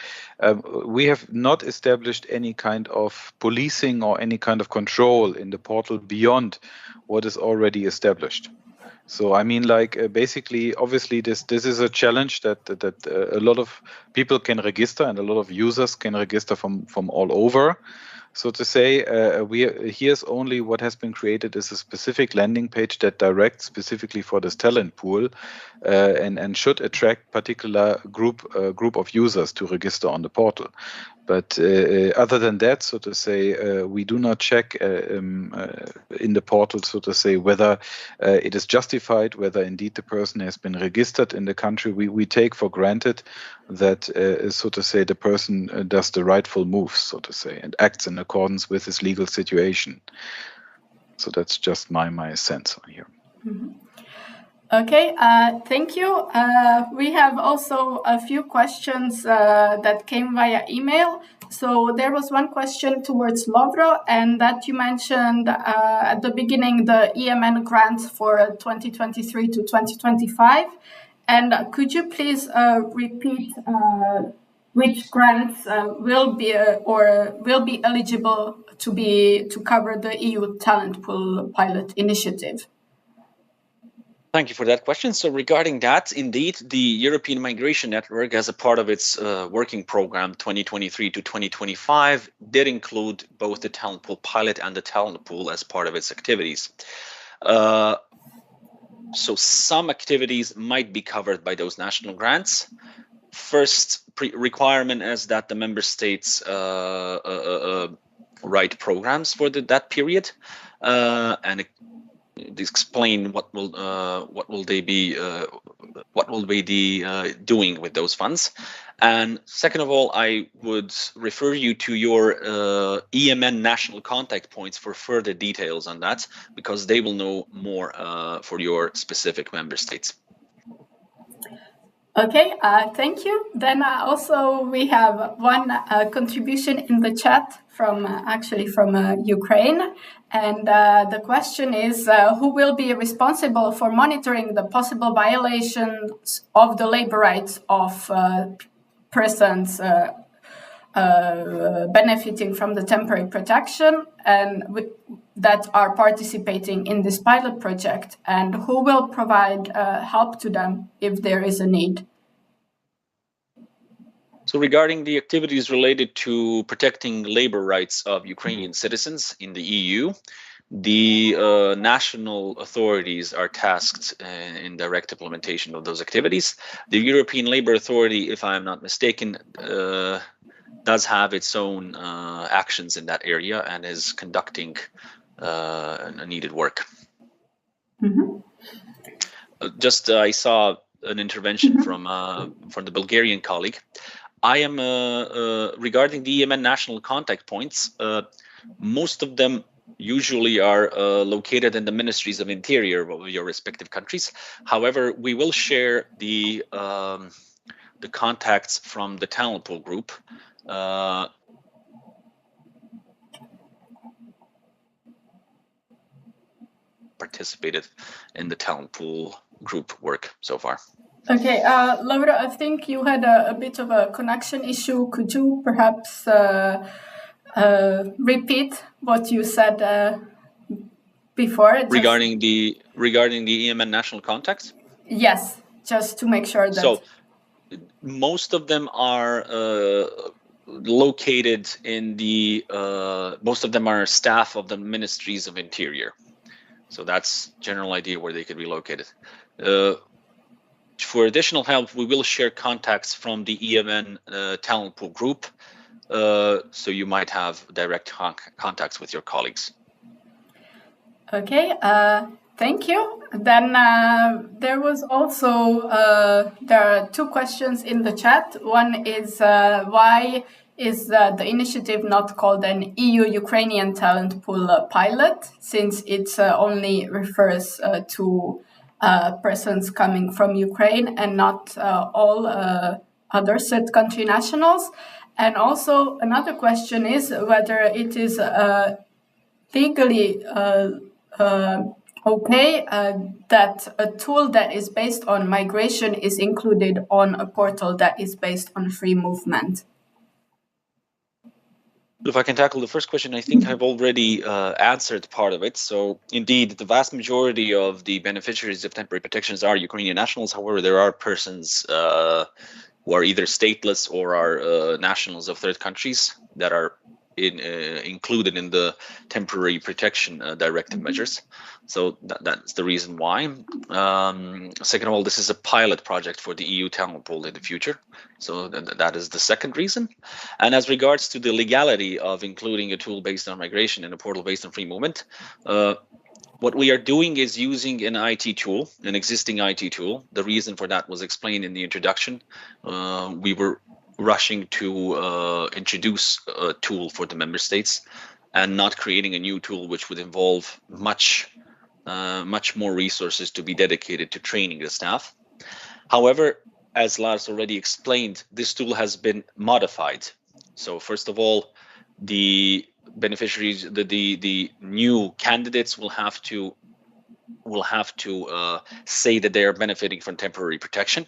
We have not established any kind of policing or any kind of control in the portal beyond what is already established. So I mean, like basically, obviously, this is a challenge that a lot of people can register and a lot of users can register from all over. So to say, here's only what has been created is a specific landing page that directs specifically for this talent pool, and should attract particular group of users to register on the portal. But other than that, so to say, we do not check in the portal, so to say, whether it is justified, whether indeed the person has been registered in the country. We take for granted that, so to say, the person does the rightful moves, so to say, and acts in accordance with his legal situation. So that's just my sense on here. Mm-hmm. Okay, thank you. We have also a few questions that came via email. So there was one question towards Lovro, and that you mentioned at the beginning the EMN grants for 2023 to 2025. And could you please repeat which grants will be eligible to cover the EU Talent Pool Pilot Initiative? Thank you for that question. So regarding that, indeed, the European Migration Network, as a part of its working program 2023 to 2025, did include both the Talent Pool Pilot and the Talent Pool as part of its activities. So some activities might be covered by those national grants. First requirement is that the member states write programs for that period, and explain what will they be doing with those funds. And second of all, I would refer you to your EMN national contact points for further details on that, because they will know more for your specific member states. Okay, thank you. Then also we have one contribution in the chat from Ukraine. And the question is, who will be responsible for monitoring the possible violations of the labor rights of persons benefiting from the temporary protection and that are participating in this pilot project, and who will provide help to them if there is a need? So regarding the activities related to protecting labor rights of Ukrainian citizens in the EU, the national authorities are tasked in direct implementation of those activities. The European Labour Authority, if I'm not mistaken, does have its own actions in that area and is conducting needed work. Mm-hmm. I saw an intervention from the Bulgarian colleague. I am regarding the EMN national contact points. Most of them usually are located in the ministries of interior of your respective countries. However, we will share the contacts from the talent pool group. Participated in the talent pool group work so far. Okay, Laura, I think you had a bit of a connection issue. Could you perhaps repeat what you said before? Regarding the EMN national contacts? Yes, just to make sure that. So most of them are located in the. Most of them are staff of the ministries of interior. So that's general idea where they could be located. For additional help, we will share contacts from the EMN talent pool group, so you might have direct contacts with your colleagues. Okay, thank you. Then there was also, there are two questions in the chat. One is why is the initiative not called an EU-Ukrainian talent pool pilot, since it only refers to persons coming from Ukraine and not all other third country nationals? And also another question is whether it is legally okay that a tool that is based on migration is included on a portal that is based on free movement. If I can tackle the first question, I think I've already answered part of it. So indeed, the vast majority of the beneficiaries of temporary protections are Ukrainian nationals. However, there are persons who are either stateless or are nationals of third countries that are included in the temporary protection directive measures. So that's the reason why. Second of all, this is a pilot project for the EU talent pool in the future. So that is the second reason. And as regards to the legality of including a tool based on migration and a portal based on free movement, what we are doing is using an IT tool, an existing IT tool. The reason for that was explained in the introduction. We were rushing to introduce a tool for the member states and not creating a new tool which would involve much more resources to be dedicated to training the staff. However, as Lars already explained, this tool has been modified. So first of all, the beneficiaries, the new candidates will have to say that they are benefiting from temporary protection.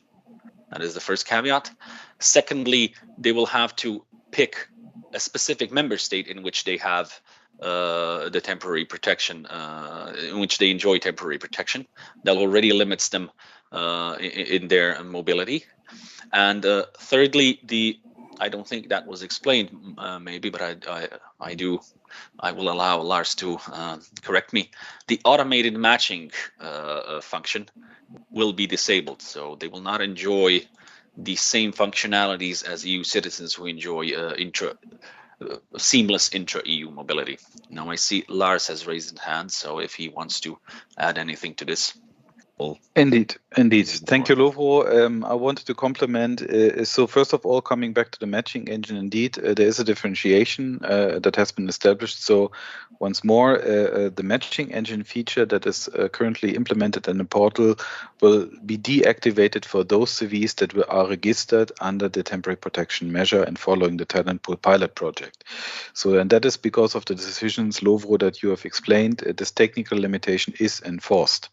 That is the first caveat. Secondly, they will have to pick a specific member state in which they have the temporary protection, in which they enjoy temporary protection. That already limits them in their mobility. And thirdly, I don't think that was explained, maybe, but I will allow Lars to correct me. The automated matching function will be disabled, so they will not enjoy the same functionalities as EU citizens who enjoy seamless intra-EU mobility. Now I see Lars has raised his hand, so if he wants to add anything to this. Indeed. Thank you, Lovro. I wanted to compliment. So first of all, coming back to the matching engine, indeed, there is a differentiation that has been established. So once more, the matching engine feature that is currently implemented in the portal will be deactivated for those CVs that are registered under the temporary protection measure and following the talent pool pilot project. So, and that is because of the decisions, Lovro, that you have explained. This technical limitation is enforced.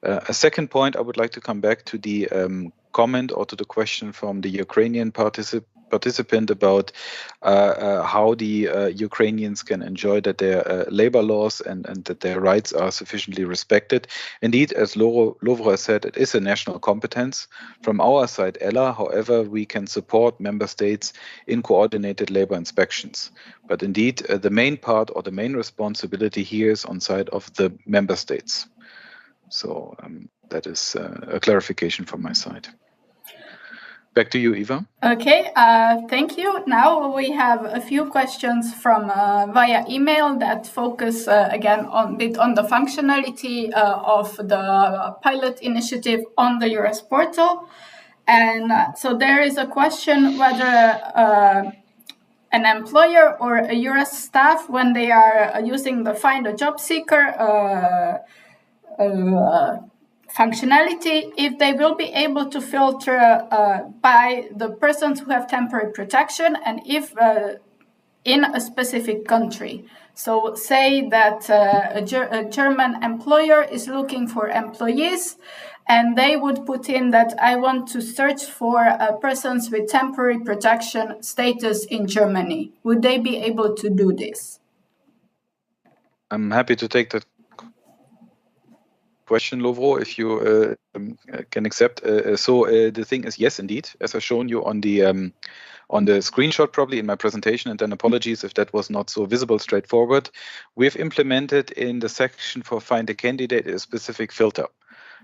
A second point, I would like to come back to the comment or to the question from the Ukrainian participant about how the Ukrainians can enjoy that their labor laws and that their rights are sufficiently respected. Indeed, as Lovro said, it is a national competence. From our side, ELA, however, we can support member states in coordinated labor inspections. But indeed, the main part or the main responsibility here is on side of the member states. So that is a clarification from my side. Back to you, Eva. Okay, thank you. Now we have a few questions from via email that focus again on the functionality of the pilot initiative on the EURES portal. And so there is a question whether an employer or a EURES staff, when they are using the Find a Job Seeker functionality, if they will be able to filter by the persons who have temporary protection and if in a specific country. So say that a German employer is looking for employees and they would put in that I want to search for persons with temporary protection status in Germany. Would they be able to do this? I'm happy to take that question, Lovro, if you can accept. The thing is, yes, indeed, as I've shown you on the screenshot, probably in my presentation, and then apologies if that was not so visible, straightforward. We've implemented in the section for Find a Candidate a specific filter.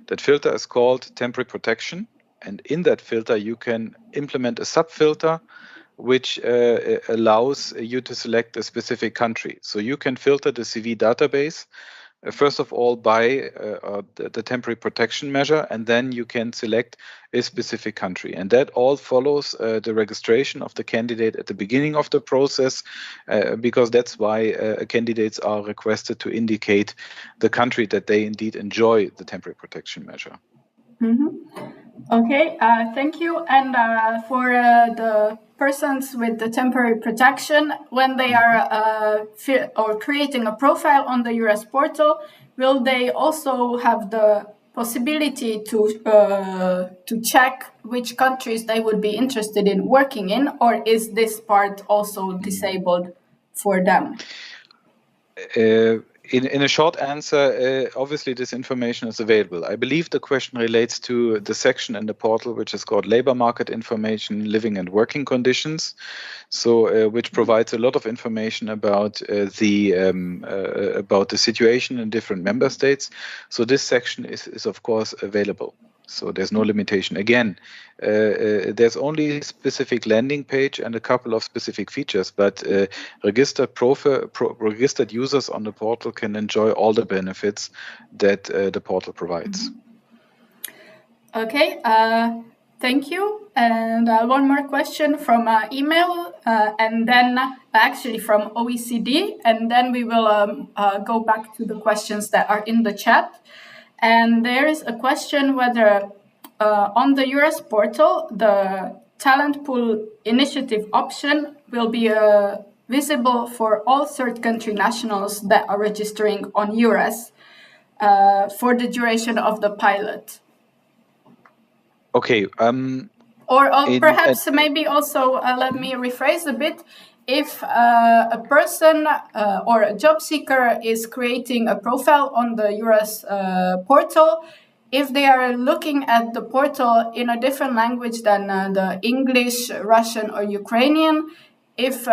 That filter is called Temporary Protection, and in that filter you can implement a sub-filter which allows you to select a specific country. So you can filter the CV database first of all by the temporary protection measure, and then you can select a specific country. And that all follows the registration of the candidate at the beginning of the process, because that's why candidates are requested to indicate the country that they indeed enjoy the temporary protection measure. Mm-hmm. Okay, thank you. And for the persons with the temporary protection, when they are creating a profile on the EURES portal, will they also have the possibility to check which countries they would be interested in working in, or is this part also disabled for them? In a short answer, obviously this information is available. I believe the question relates to the section in the portal which is called Labor Market Information, Living and Working Conditions, so which provides a lot of information about the situation in different member states. So this section is of course available. So there's no limitation. Again, there's only a specific landing page and a couple of specific features, but registered users on the portal can enjoy all the benefits that the portal provides. Okay, thank you. And one more question from email, and then actually from OECD, and then we will go back to the questions that are in the chat. And there is a question whether on the EURES portal, the talent pool initiative option will be visible for all third country nationals that are registering on EURES for the duration of the pilot. Okay. Or perhaps maybe also, let me rephrase a bit. If a person or a job seeker is creating a profile on the EURES portal, if they are looking at the portal in a different language than the English, Russian, or Ukrainian, if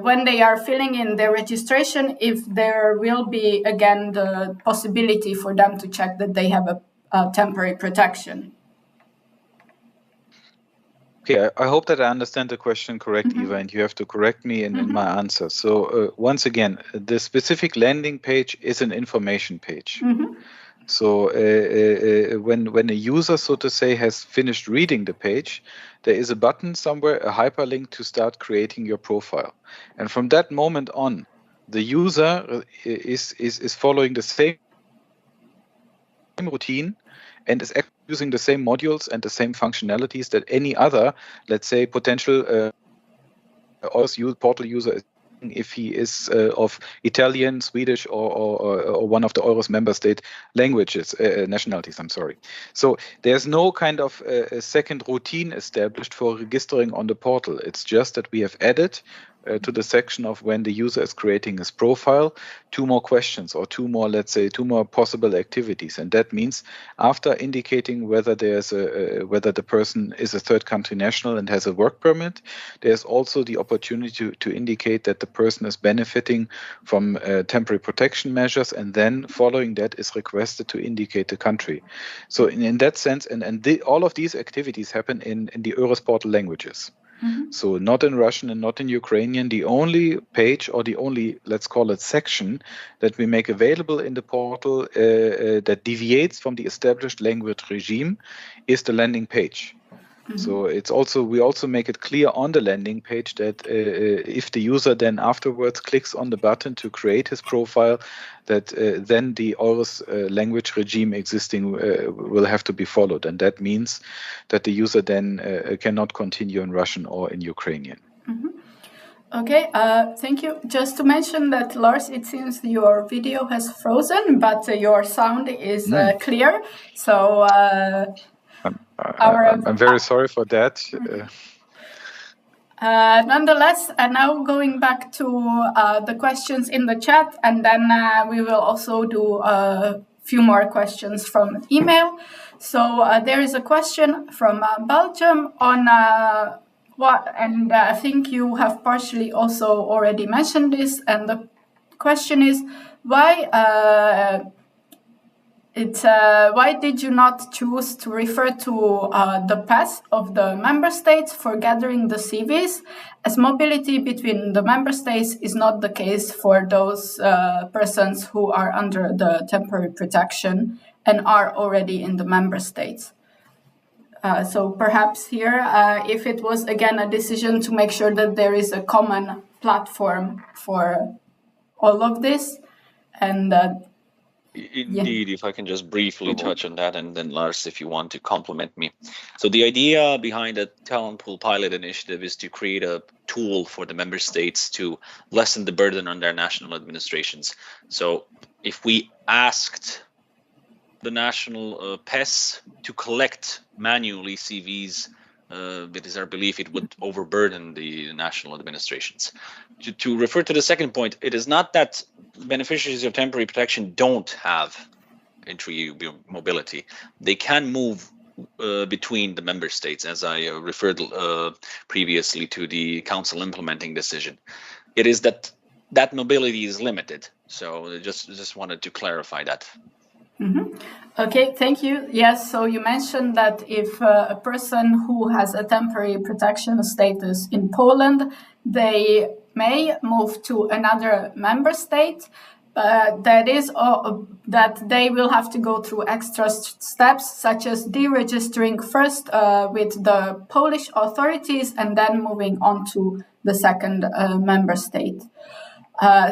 when they are filling in their registration, if there will be again the possibility for them to check that they have a temporary protection. Okay, I hope that I understand the question correct, Eva, and you have to correct me in my answer. So once again, the specific landing page is an information page. So when a user, so to say, has finished reading the page, there is a button somewhere, a hyperlink to start creating your profile. And from that moment on, the user is following the same routine and is actually using the same modules and the same functionalities that any other, let's say, potential portal user is, if he is of Italian, Swedish, or one of the EURES member state languages, nationalities, I'm sorry. So there's no kind of a second routine established for registering on the portal. It's just that we have added to the section of when the user is creating his profile, 2 more questions or 2 more, let's say, 2 more possible activities. And that means after indicating whether whether the person is a third country national and has a work permit, there's also the opportunity to indicate that the person is benefiting from temporary protection measures, and then following that is requested to indicate the country. So in that sense, all of these activities happen in the EURES portal languages. So not in Russian and not in Ukrainian. The only page, or the only, let's call it, section that we make available in the portal that deviates from the established language regime is the landing page. So we also make it clear on the landing page that if the user then afterwards clicks on the button to create his profile, that then the EURES language regime existing will have to be followed. And that means that the user then cannot continue in Russian or in Ukrainian. Okay, thank you. Just to mention that, Lars, it seems your video has frozen, but your sound is clear. So I'm very sorry for that. Nonetheless, now going back to the questions in the chat, and then we will also do a few more questions from email. So there is a question from Belgium on and I think you have partially also already mentioned this, and the question is why why did you not choose to refer to the path of the member states for gathering the CVs, as mobility between the member states is not the case for those persons who are under the temporary protection and are already in the member states? So perhaps here, if it was again a decision to make sure that there is a common platform for all of this, and Indeed, if I can just briefly touch on that, and then Lars, if you want to compliment me. So the idea behind the talent pool pilot initiative is to create a tool for the member states to lessen the burden on their national administrations. So if we asked the national PES to collect manually CVs, it is our belief it would overburden the national administrations. To refer to the second point, it is not that beneficiaries of temporary protection don't have intra-EU mobility. They can move between the member states, as I referred previously to the Council implementing decision. It is that mobility is limited. So just wanted to clarify that. Okay, thank you. Yes, so you mentioned that if a person who has a temporary protection status in Poland, they may move to another member state, that is that they will have to go through extra steps, such as deregistering first with the Polish authorities and then moving on to the second member state.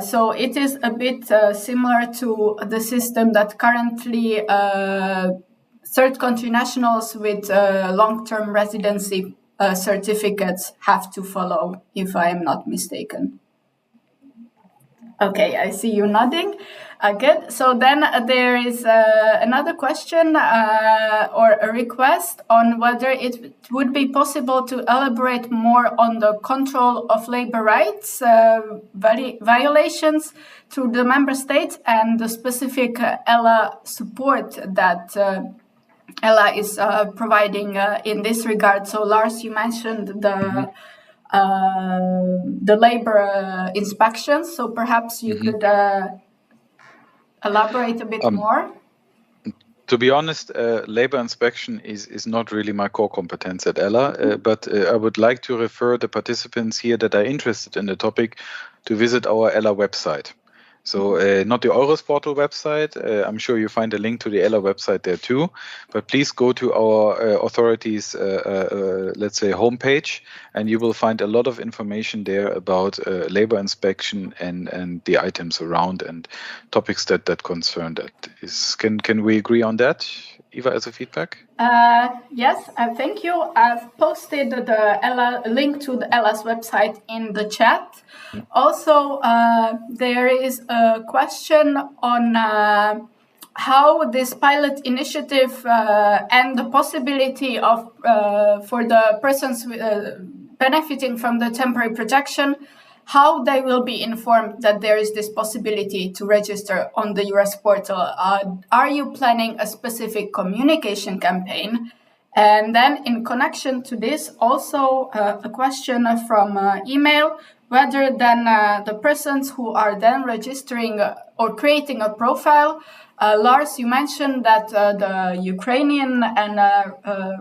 So it is a bit similar to the system that currently third country nationals with long-term residency certificates have to follow, if I am not mistaken. Okay, I see you nodding. Good. So then there is another question or a request on whether it would be possible to elaborate more on the control of labor rights violations through the member states and the specific ELA support that ELA is providing in this regard. So Lars, you mentioned the labor inspections. So perhaps you could elaborate a bit more. To be honest, labor inspection is not really my core competence at ELA, but I would like to refer the participants here that are interested in the topic to visit our ELA website. So not the EURES portal website. I'm sure you find a link to the ELA website there too. But please go to our authorities, let's say, homepage, and you will find a lot of information there about labor inspection and the items around and topics that concern that. Can we agree on that, Eva, as a feedback? Yes, thank you. I've posted the ELA link to the ELA's website in the chat. Also, there is a question on how this pilot initiative and the possibility of for the persons benefiting from the temporary protection, how they will be informed that there is this possibility to register on the EURES portal. Are you planning a specific communication campaign? And then in connection to this, also a question from email, whether then the persons who are then registering or creating a profile, Lars, you mentioned that the Ukrainian and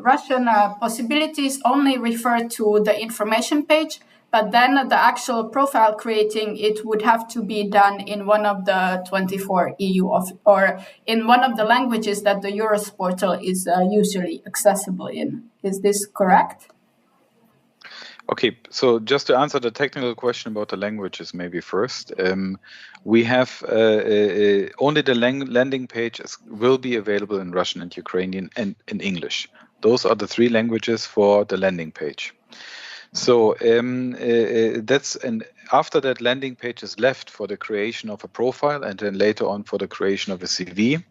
Russian possibilities only refer to the information page, but then the actual profile creating, it would have to be done in one of the 24 EU or in one of the languages that the EURES portal is usually accessible in. Is this correct? Okay, so just to answer the technical question about the languages maybe first, we have only the landing pages will be available in Russian and Ukrainian and in English. Those are the three languages for the landing page. So after that landing page is left for the creation of a profile and then later on for the creation of a CV,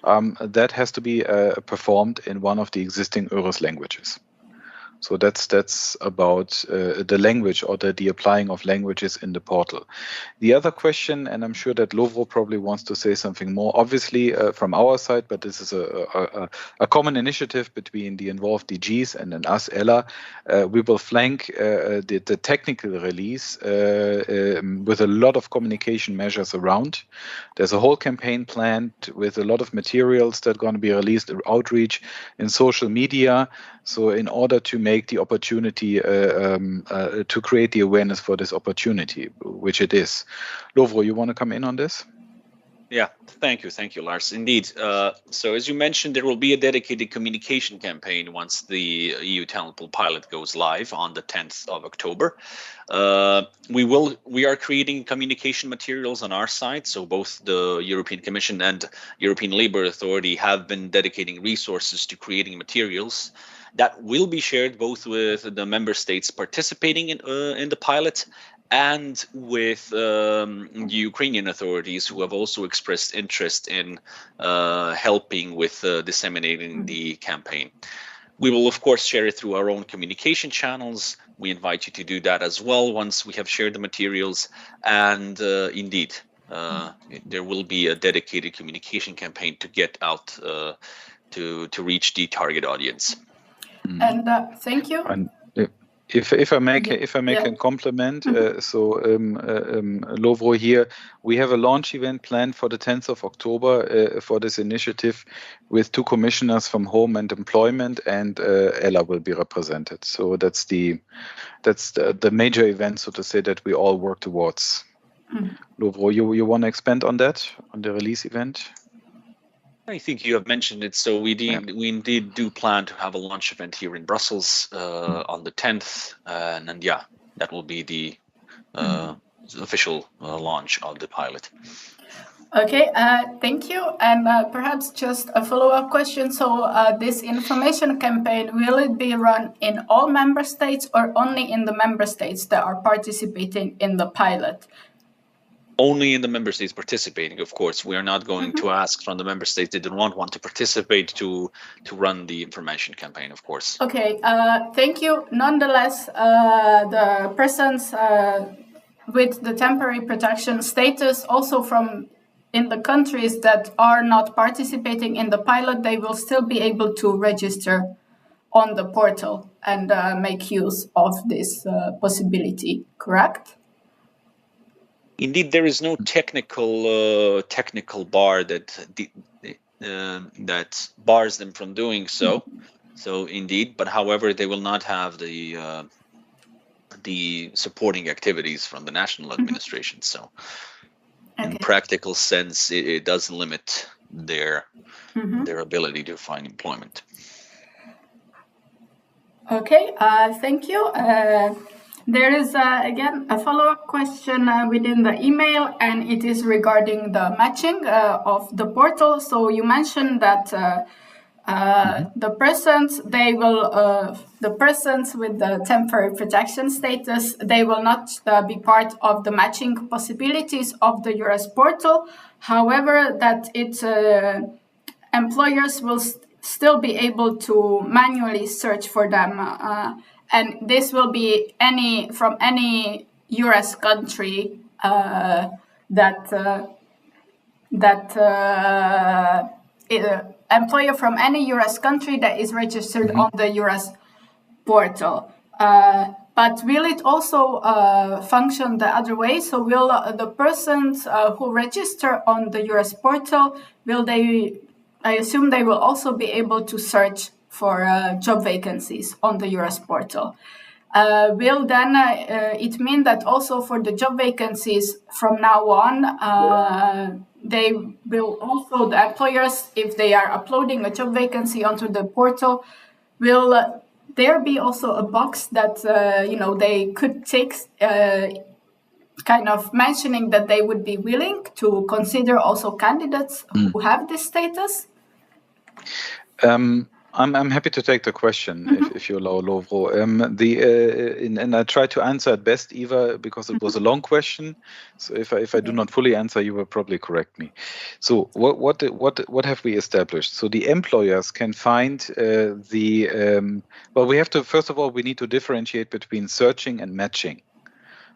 that has to be performed in one of the existing EURES languages. So that's about the language or the applying of languages in the portal. The other question, and I'm sure that Lovro probably wants to say something more, obviously from our side, but this is a common initiative between the involved DGs and then us, ELA. We will flank the technical release with a lot of communication measures around. There's a whole campaign planned with a lot of materials that are going to be released, outreach in social media. So in order to make the opportunity, to create the awareness for this opportunity, which it is. Lovro, you want to come in on this? Yeah, thank you, Lars. Indeed. So as you mentioned, there will be a dedicated communication campaign once the EU Talent Pool pilot goes live on the 10th of October. We are creating communication materials on our side. So both the European Commission and European Labour Authority have been dedicating resources to creating materials that will be shared both with the member states participating in the pilot and with the Ukrainian authorities, who have also expressed interest in helping with disseminating the campaign. We will, of course, share it through our own communication channels. We invite you to do that as well once we have shared the materials. And indeed, there will be a dedicated communication campaign to get out to reach the target audience. And thank you. And if I make a compliment, so Lovro here, we have a launch event planned for the 10th of October for this initiative with 2 commissioners from Home and Employment, and ELA will be represented. So that's the major event, so to say, that we all work towards. Lovro, you want to expand on that, on the release event? I think you have mentioned it. So we indeed do plan to have a launch event here in Brussels on the 10th, and then that will be the official launch of the pilot. Okay, thank you. And perhaps just a follow-up question. So this information campaign, will it be run in all member states or only in the member states that are participating in the pilot? Only in the member states participating, of course. We are not going to ask from the member states that do not want to participate to run the information campaign, of course. Okay, thank you. Nonetheless, the persons with the temporary protection status, also from in the countries that are not participating in the pilot, they will still be able to register on the portal and make use of this possibility, correct? Indeed, there is no technical bar that bars them from doing so. So indeed, but however, they will not have the supporting activities from the national administration. So in practical sense, it does limit their ability to find employment. Okay, thank you. There is, again, a follow-up question within the email, and it is regarding the matching of the portal. So you mentioned that the persons, the persons with the temporary protection status, they will not be part of the matching possibilities of the EURES portal. However, that employers will still be able to manually search for them, and this will be from any EURES country employer from any EURES country that is registered on the EURES portal. But will it also function the other way? So will the persons who register on the EURES portal, I assume they will also be able to search for job vacancies on the EURES portal. Will then it mean that also for the job vacancies from now on, they will also, the employers, if they are uploading a job vacancy onto the portal, will there be also a box that they could take, kind of mentioning that they would be willing to consider also candidates who have this status? I'm happy to take the question if you allow, Lovro. And I try to answer it best, Eva, because it was a long question. So if I do not fully answer, you will probably correct me. So what have we established? So the employers can find well, we have to, first of all, we need to differentiate between searching and matching.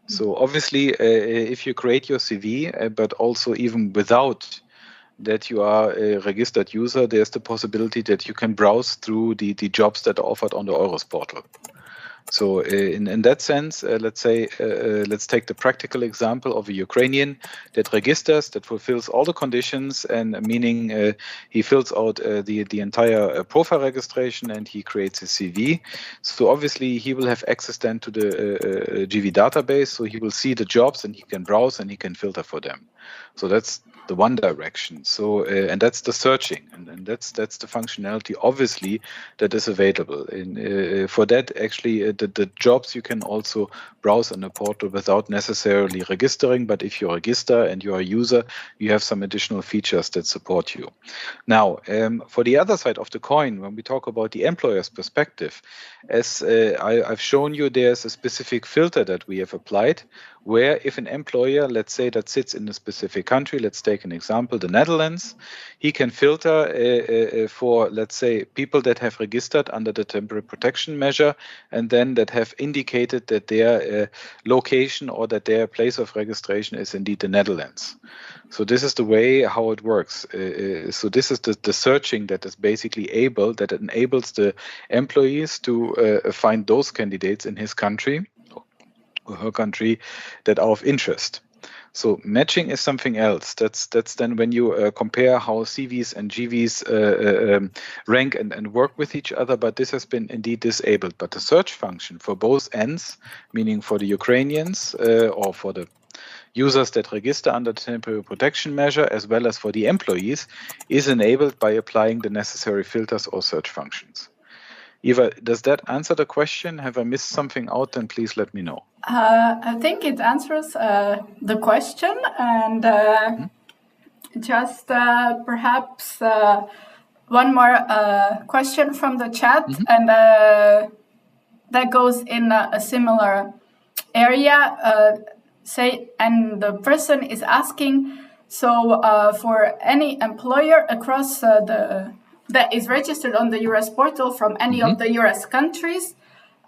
So obviously, if you create your CV, but also even without that you are a registered user, there's the possibility that you can browse through the jobs that are offered on the EURES portal. So in that sense, let's take the practical example of a Ukrainian that registers, that fulfills all the conditions, and meaning he fills out the entire profile registration and he creates a CV. So obviously he will have access then to the GV database, so he will see the jobs and he can browse and he can filter for them. So that's the one direction. So and that's the searching, and that's the functionality obviously that is available. For that, actually, the jobs you can also browse on the portal without necessarily registering. But if you register and you are a user, you have some additional features that support you. Now, for the other side of the coin, when we talk about the employer's perspective, as I've shown you, there's a specific filter that we have applied, where if an employer, let's say, that sits in a specific country, let's take an example, the Netherlands, he can filter for, let's say, people that have registered under the temporary protection measure and then that have indicated that their location or that their place of registration is indeed the Netherlands. So this is the way how it works. So this is the searching that is basically that enables the employees to find those candidates in his country or her country that are of interest. So matching is something else. That's then when you compare how CVs and GVs rank and work with each other, but this has been indeed disabled. But the search function for both ends, meaning for the Ukrainians or for the users that register under the temporary protection measure, as well as for the employees, is enabled by applying the necessary filters or search functions. Eva, does that answer the question? Have I missed something out? Then please let me know. I think it answers the question, and just perhaps one more question from the chat, and that goes in a similar area. And the person is asking, so for any employer across that is registered on the EURES portal from any of the EURES countries,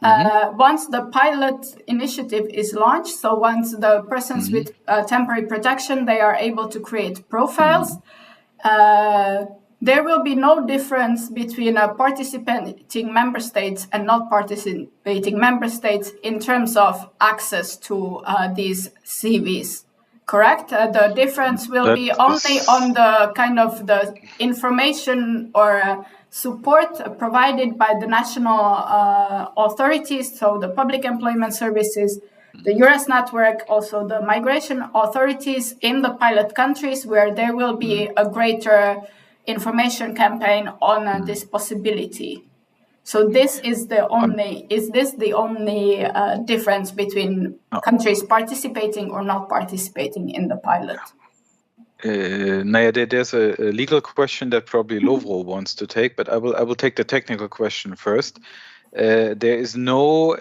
once the pilot initiative is launched, so once the persons with temporary protection, they are able to create profiles, there will be no difference between participating member states and not participating member states in terms of access to these CVs. Correct? The difference will be only on the kind of the information or support provided by the national authorities, so the public employment services, the EURES network, also the migration authorities in the pilot countries, where there will be a greater information campaign on this possibility. So this is the only, is this the only difference between countries participating or not participating in the pilot? Naya, there's a legal question that probably Lovro wants to take, but I will take the technical question first. There is no,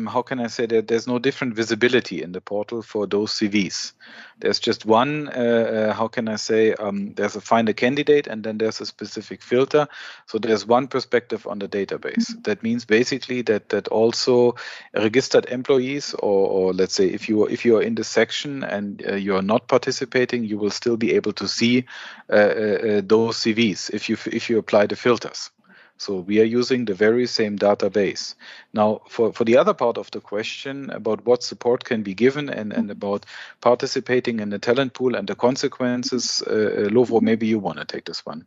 how can I say that there's no different visibility in the portal for those CVs. There's just one, how can I say, there's a find a candidate and then there's a specific filter. So there's one perspective on the database. That means basically that also registered employees or let's say if you are in the section and you are not participating, you will still be able to see those CVs if you apply the filters. So we are using the very same database. Now, for the other part of the question about what support can be given and about participating in the talent pool and the consequences, Lovro, maybe you want to take this one.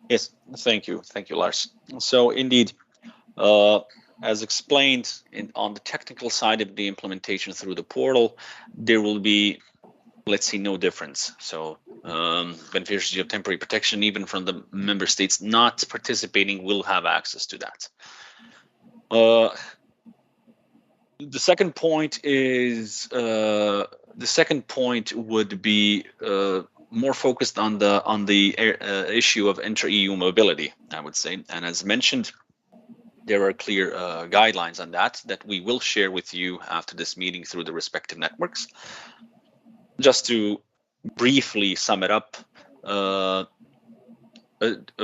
Yes, thank you, Lars. So indeed, as explained on the technical side of the implementation through the portal, there will be, let's see, no difference. So beneficiaries of temporary protection, even from the member states not participating, will have access to that. The second point is would be more focused on the issue of inter-EU mobility, I would say. And as mentioned, there are clear guidelines on that we will share with you after this meeting through the respective networks. Just to briefly sum it up, a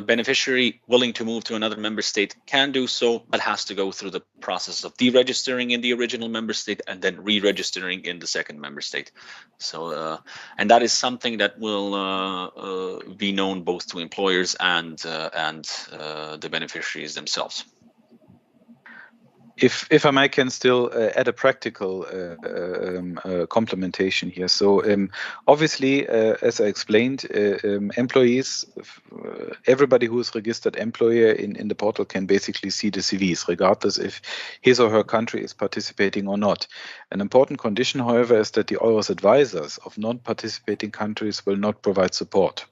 beneficiary willing to move to another member state can do so, but has to go through the process of deregistering in the original member state and then re-registering in the second member state. So, and that is something that will be known both to employers and the beneficiaries themselves. If I might, can still add a practical complementation here. So obviously, as I explained, employees, everybody who is registered employer in the portal can basically see the CVs, regardless if his or her country is participating or not. An important condition, however, is that the EURES advisors of non-participating countries will not provide support.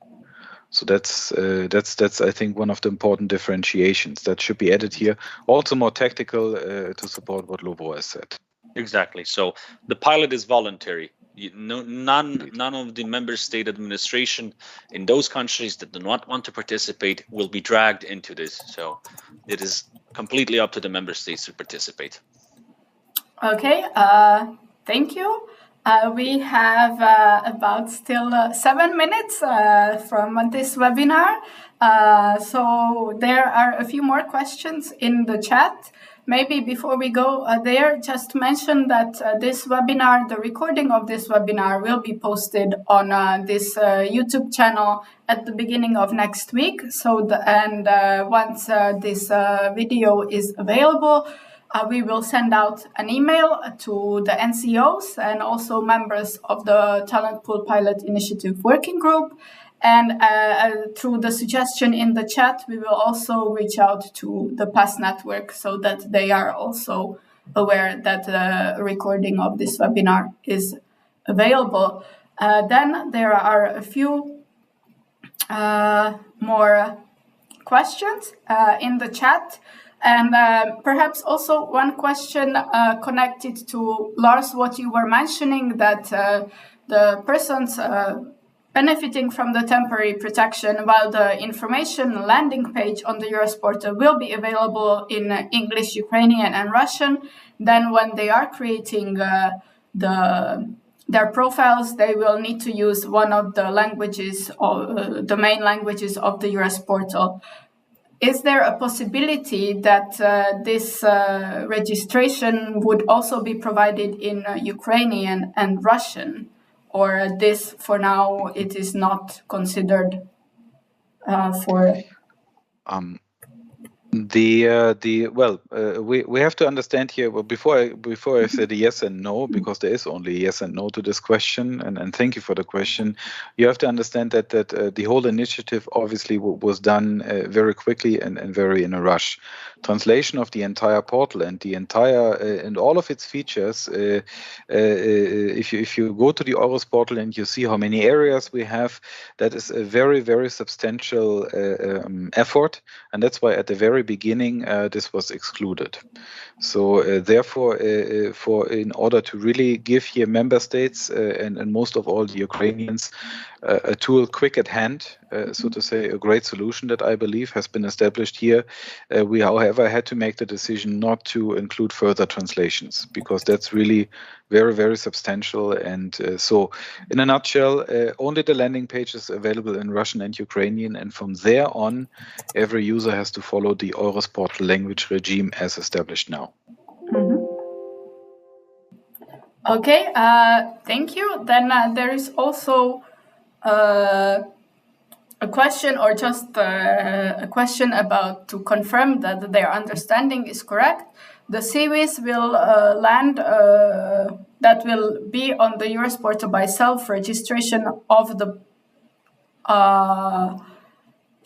So that's I think one of the important differentiations that should be added here. Also more tactical to support what Lovro has said. Exactly. So the pilot is voluntary. None of the member state administration in those countries that do not want to participate will be dragged into this. So it is completely up to the member states to participate. Okay. Thank you. We have about still 7 minutes from this webinar. So there are a few more questions in the chat. Maybe before we go there, just mention that this webinar, the recording of this webinar will be posted on this YouTube channel at the beginning of next week. So, once this video is available, we will send out an email to the NCOs and also members of the Talent Pool Pilot Initiative Working Group. And through the suggestion in the chat, we will also reach out to the PASS network so that they are also aware that the recording of this webinar is available. Then there are a few more questions in the chat. And perhaps also one question connected to, Lars, what you were mentioning, that the persons benefiting from the temporary protection, while the information landing page on the EURES portal will be available in English, Ukrainian, and Russian, then when they are creating their profiles, they will need to use one of the languages, or the main languages of the EURES portal. Is there a possibility that this registration would also be provided in Ukrainian and Russian? Or this, for now, it is not considered for... We have to understand here. Well, before I said yes and no, because there is only yes and no to this question, and thank you for the question. You have to understand that the whole initiative obviously was done very quickly and very in a rush. translation of the entire portal and the entire and all of its features, if you go to the EURES portal and you see how many areas we have, that is a very, very substantial effort, and that's why at the very beginning this was excluded. So therefore, in order to really give here member states and most of all the Ukrainians a tool quick at hand, so to say, a great solution that I believe has been established here. We, however, had to make the decision not to include further translations because that's really very, very substantial. And so in a nutshell, only the landing page is available in Russian and Ukrainian. And from there on, every user has to follow the EURES portal language regime as established now. Okay, thank you. Then there is also a question, or just a question about to confirm that their understanding is correct. The CVs will land, that will be on the EURES portal by self-registration of the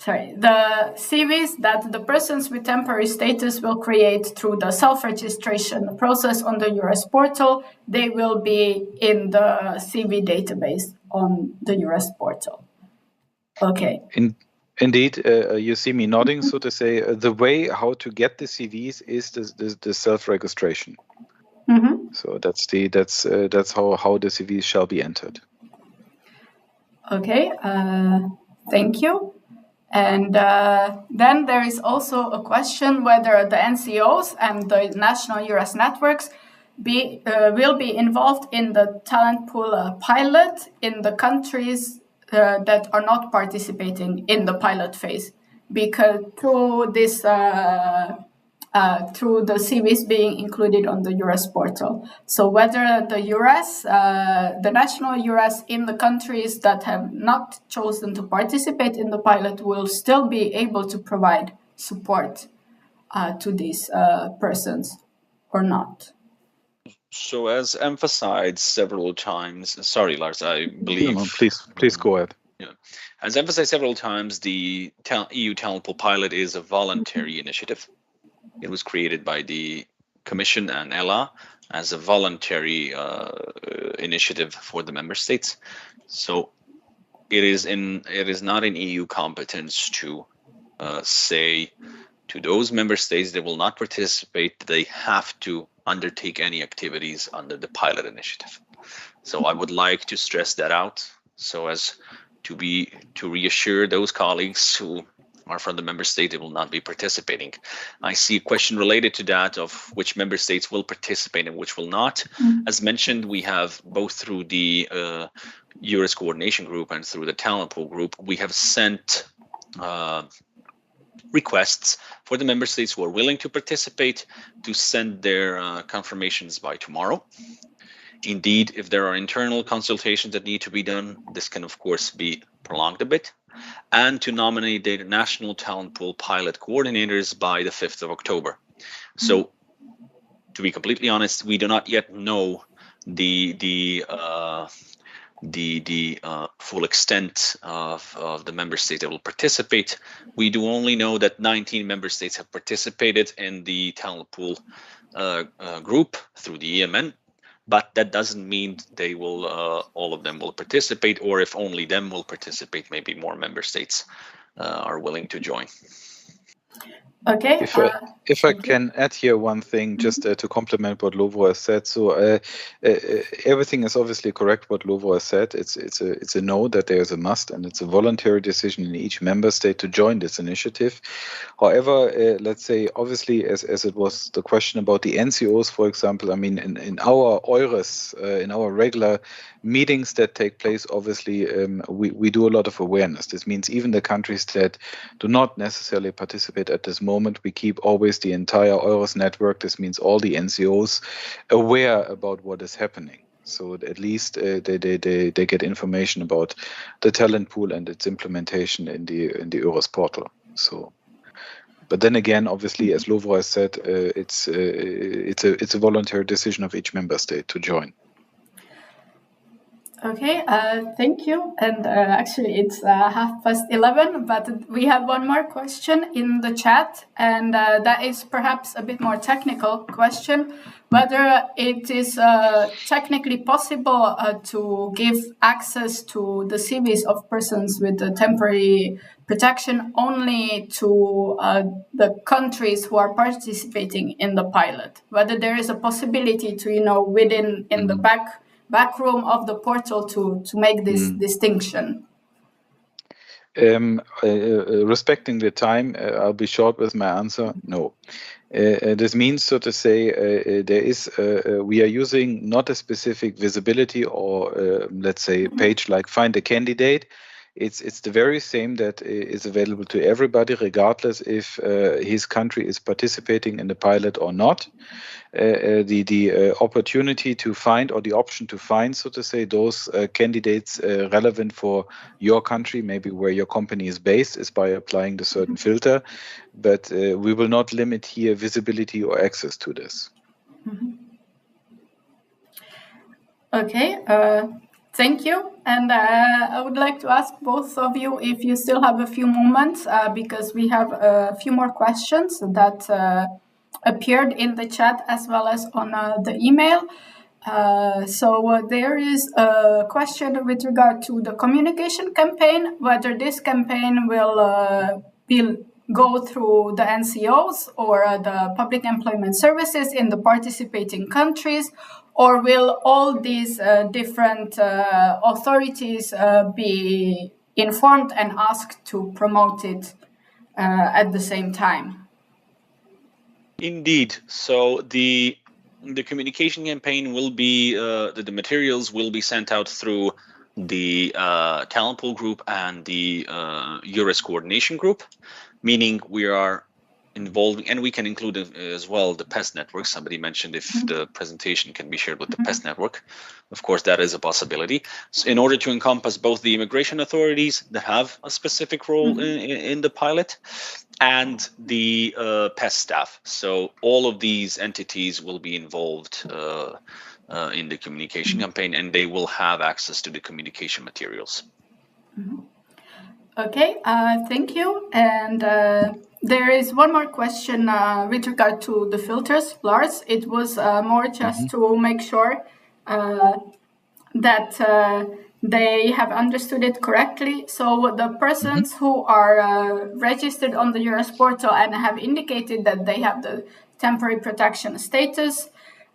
the CVs that the persons with temporary status will create through the self-registration process on the EURES portal, they will be in the CV database on the EURES portal. Okay. Indeed, you see me nodding, so to say. The way how to get the CVs is the self-registration. So that's how the CVs shall be entered. Okay, thank you. And then there is also a question whether the NCOs and the national EURES networks will be involved in the talent pool pilot in the countries that are not participating in the pilot phase, because through this through the CVs being included on the EURES portal. So whether the EURES, the national EURES in the countries that have not chosen to participate in the pilot will still be able to provide support to these persons or not. So as emphasized several times, sorry, Lars, I believe. No, please go ahead. Yeah. As emphasized several times, the EU Talent Pool pilot is a voluntary initiative. It was created by the Commission and ELA as a voluntary initiative for the member states. So it is not in EU competence to say to those member states that will not participate, they have to undertake any activities under the pilot initiative. So I would like to stress that out, so as to reassure those colleagues who are from the member state that will not be participating. I see a question related to that of which member states will participate and which will not. As mentioned, we have both through the EURES coordination group and through the talent pool group, we have sent requests for the member states who are willing to participate to send their confirmations by tomorrow. Indeed, if there are internal consultations that need to be done, this can of course be prolonged a bit, and to nominate the national talent pool pilot coordinators by the 5th of October. So to be completely honest, we do not yet know the full extent of the member states that will participate. We do only know that 19 member states have participated in the talent pool group through the EMN, but that doesn't mean they will all of them will participate, or if only them will participate, maybe more member states are willing to join. Okay. If I can add here one thing, just to complement what Lovro has said. So everything is obviously correct what Lovro has said. It's a no, that there is a must, and it's a voluntary decision in each member state to join this initiative. However, let's say obviously as it was the question about the NCOs, for example, I mean in our EURES, in our regular meetings that take place, obviously we do a lot of awareness. This means even the countries that do not necessarily participate at this moment, we keep always the entire EURES network. This means all the NCOs aware about what is happening. So at least they get information about the talent pool and its implementation in the EURES portal. So, but then again, obviously, as Lovro has said, it's a voluntary decision of each member state to join. Okay, thank you. And actually, it's 11:30, but we have one more question in the chat, and that is perhaps a bit more technical question, whether it is technically possible to give access to the CVs of persons with temporary protection only to the countries who are participating in the pilot, whether there is a possibility to, within in the back room of the portal to make this distinction. Respecting the time, I'll be short with my answer. No. This means, so to say, we are using not a specific visibility or let's say page like find a candidate. It's the very same that is available to everybody, regardless if his country is participating in the pilot or not. The opportunity to find, or the option to find, so to say, those candidates relevant for your country, maybe where your company is based, is by applying the certain filter. But we will not limit here visibility or access to this. Okay, thank you. And I would like to ask both of you if you still have a few moments, because we have a few more questions that appeared in the chat as well as on the email. So there is a question with regard to the communication campaign, whether this campaign will go through the NCOs or the public employment services in the participating countries, or will all these different authorities be informed and asked to promote it at the same time? Indeed. So the communication campaign will be, the materials will be sent out through the talent pool group and the EURES coordination group, meaning we are involving, and we can include as well the PEST network. Somebody mentioned if the presentation can be shared with the PEST network. Of course, that is a possibility. So in order to encompass both the immigration authorities that have a specific role in the pilot and the PEST staff. So all of these entities will be involved in the communication campaign, and they will have access to the communication materials. Okay, thank you. And there is one more question with regard to the filters, Lars. It was more just to make sure that they have understood it correctly. So the persons who are registered on the EURES portal and have indicated that they have the temporary protection status,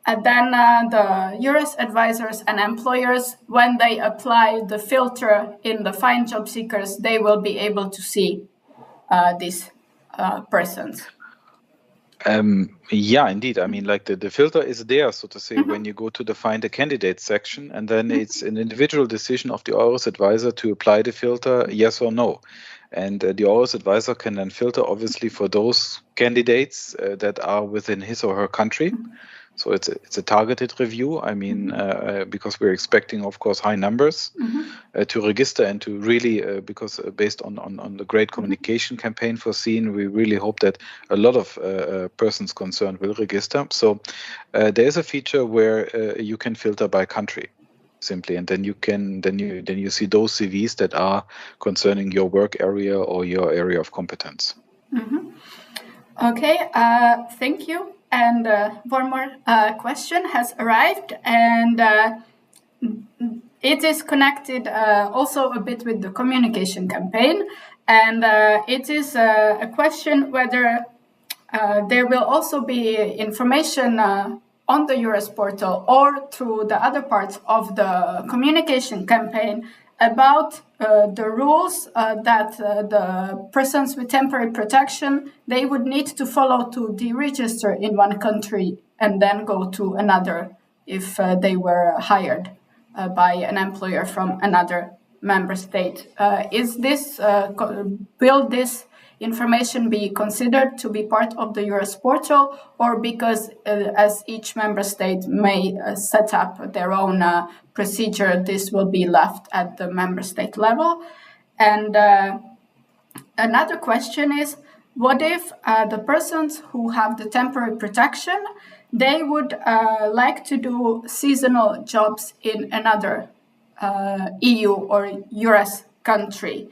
and then the EURES advisors and employers, when they apply the filter in the Find Job Seekers, they will be able to see these persons. Yeah, indeed. I mean, like the filter is there, so to say, when you go to the Find a Candidate section, and then it's an individual decision of the EURES advisor to apply the filter, yes or no. And the EURES advisor can then filter, obviously, for those candidates that are within his or her country. So it's a targeted review. I mean, because we're expecting, of course, high numbers to register and to really, because based on the great communication campaign foreseen, we really hope that a lot of persons concerned will register. So there is a feature where you can filter by country simply, and then you see those CVs that are concerning your work area or your area of competence. Okay, thank you. And one more question has arrived, and it is connected also a bit with the communication campaign. And it is a question whether there will also be information on the EURES portal or through the other parts of the communication campaign about the rules that the persons with temporary protection, they would need to follow to deregister in one country and then go to another if they were hired by an employer from another member state. Will this information be considered to be part of the EURES portal, or because as each member state may set up their own procedure, this will be left at the member state level? And another question is, what if the persons who have the temporary protection, they would like to do seasonal jobs in another EU or EURES country.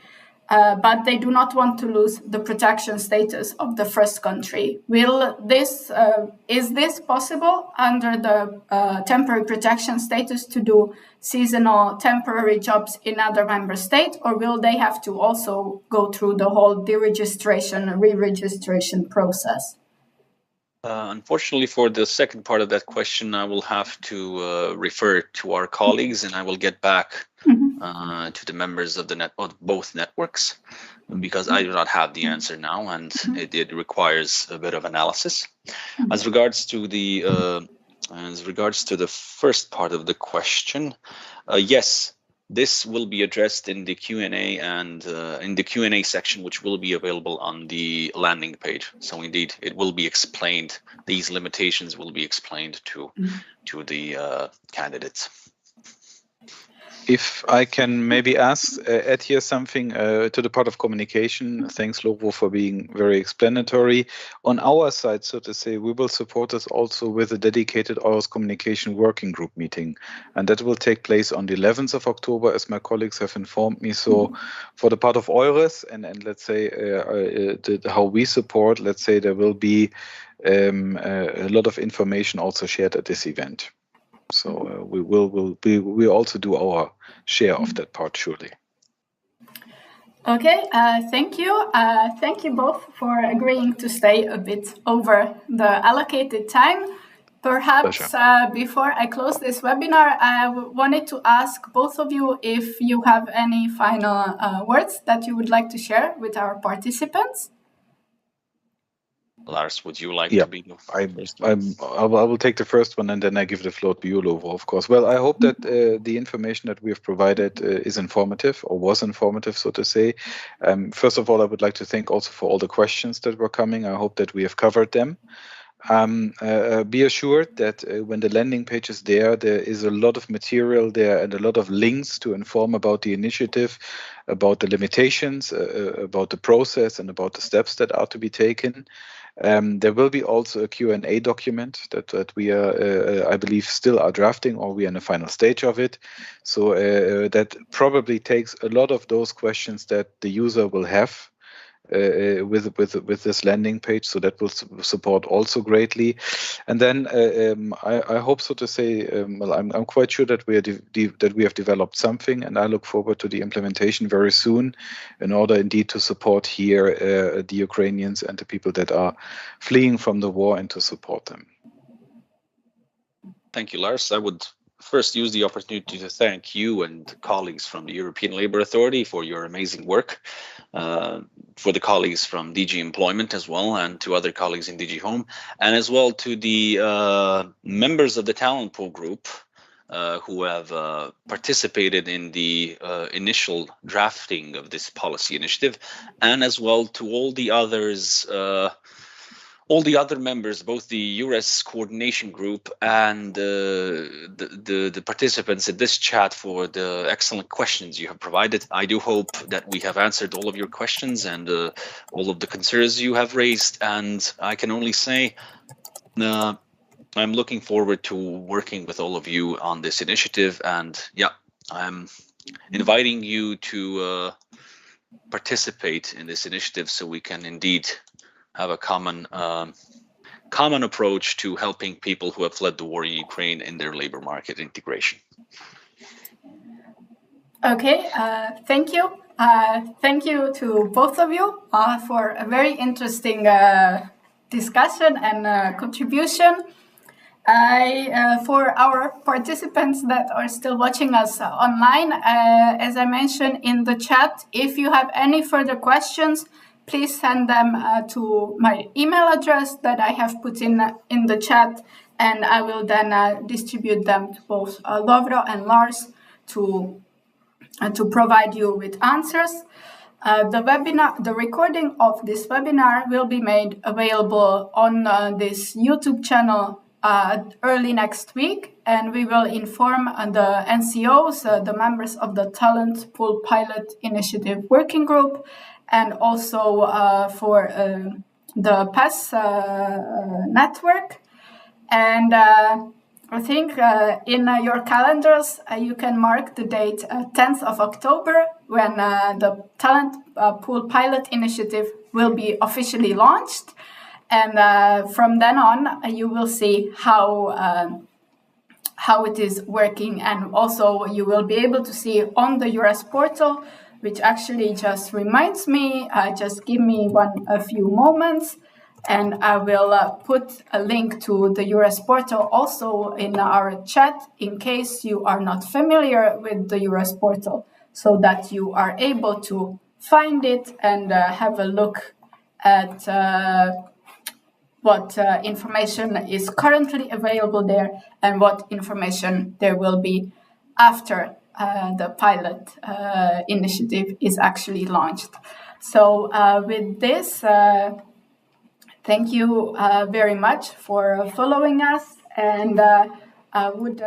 But they do not want to lose the protection status of the first country. Is this possible under the temporary protection status to do seasonal temporary jobs in other member states, or will they have to also go through the whole deregistration, re-registration process? Unfortunately, for the second part of that question, I will have to refer to our colleagues, and I will get back to the members of both networks, because I do not have the answer now, and it requires a bit of analysis. As regards to the first part of the question, yes, this will be addressed in the Q&A and in the Q&A section, which will be available on the landing page. So indeed, it will be explained. These limitations will be explained to the candidates. If I can maybe add here something to the part of communication. Thanks, Lovo, for being very explanatory. On our side, so to say, we will support us also with a dedicated EURES communication working group meeting. And that will take place on the 11th of October, as my colleagues have informed me. So for the part of EURES and let's say how we support, let's say there will be a lot of information also shared at this event. So we also do our share of that part, surely. Okay, thank you. Thank you both for agreeing to stay a bit over the allocated time. Perhaps before I close this webinar, I wanted to ask both of you if you have any final words that you would like to share with our participants. Lars, would you like to be first? I will take the first one, and then I give the floor to you, Lovo, of course. Well, I hope that the information that we have provided is informative, or was informative, so to say. First of all, I would like to thank also for all the questions that were coming. I hope that we have covered them. Be assured that when the landing page is there is a lot of material there and a lot of links to inform about the initiative, about the limitations, about the process, and about the steps that are to be taken. There will be also a Q&A document that we are, I believe, still are drafting, or we are in the final stage of it. So that probably takes a lot of those questions that the user will have with this landing page, so that will support also greatly. And then I hope, so to say, well, I'm quite sure that we have developed something, and I look forward to the implementation very soon, in order indeed to support here the Ukrainians and the people that are fleeing from the war, and to support them. Thank you, Lars. I would first use the opportunity to thank you and colleagues from the European Labour Authority for your amazing work, for the colleagues from DG Employment as well, and to other colleagues in DG Home, and as well to the members of the talent pool group who have participated in the initial drafting of this policy initiative, and as well to all the others, all the other members, both the EURES coordination group and the participants in this chat, for the excellent questions you have provided. I do hope that we have answered all of your questions and all of the concerns you have raised. And I can only say I'm looking forward to working with all of you on this initiative. And yeah, I'm inviting you to participate in this initiative, so we can indeed have a common approach to helping people who have fled the war in Ukraine in their labor market integration. Okay, thank you. Thank you to both of you for a very interesting discussion and contribution. For our participants that are still watching us online, as I mentioned in the chat, if you have any further questions, please send them to my email address that I have put in the chat, and I will then distribute them to both Lovro and Lars to provide you with answers. The recording of this webinar will be made available on this YouTube channel early next week, and we will inform the NCOs, the members of the Talent Pool Pilot Initiative Working Group, and also for the PES network. And I think in your calendars, you can mark the date 10th of October when the Talent Pool Pilot Initiative will be officially launched. And from then on, you will see how it is working. And also you will be able to see on the EURES portal, which actually just reminds me, just give me a few moments. And I will put a link to the EURES portal also in our chat in case you are not familiar with the EURES portal, so that you are able to find it and have a look at what information is currently available there and what information there will be after the pilot initiative is actually launched. So with this, thank you very much for following us, and I would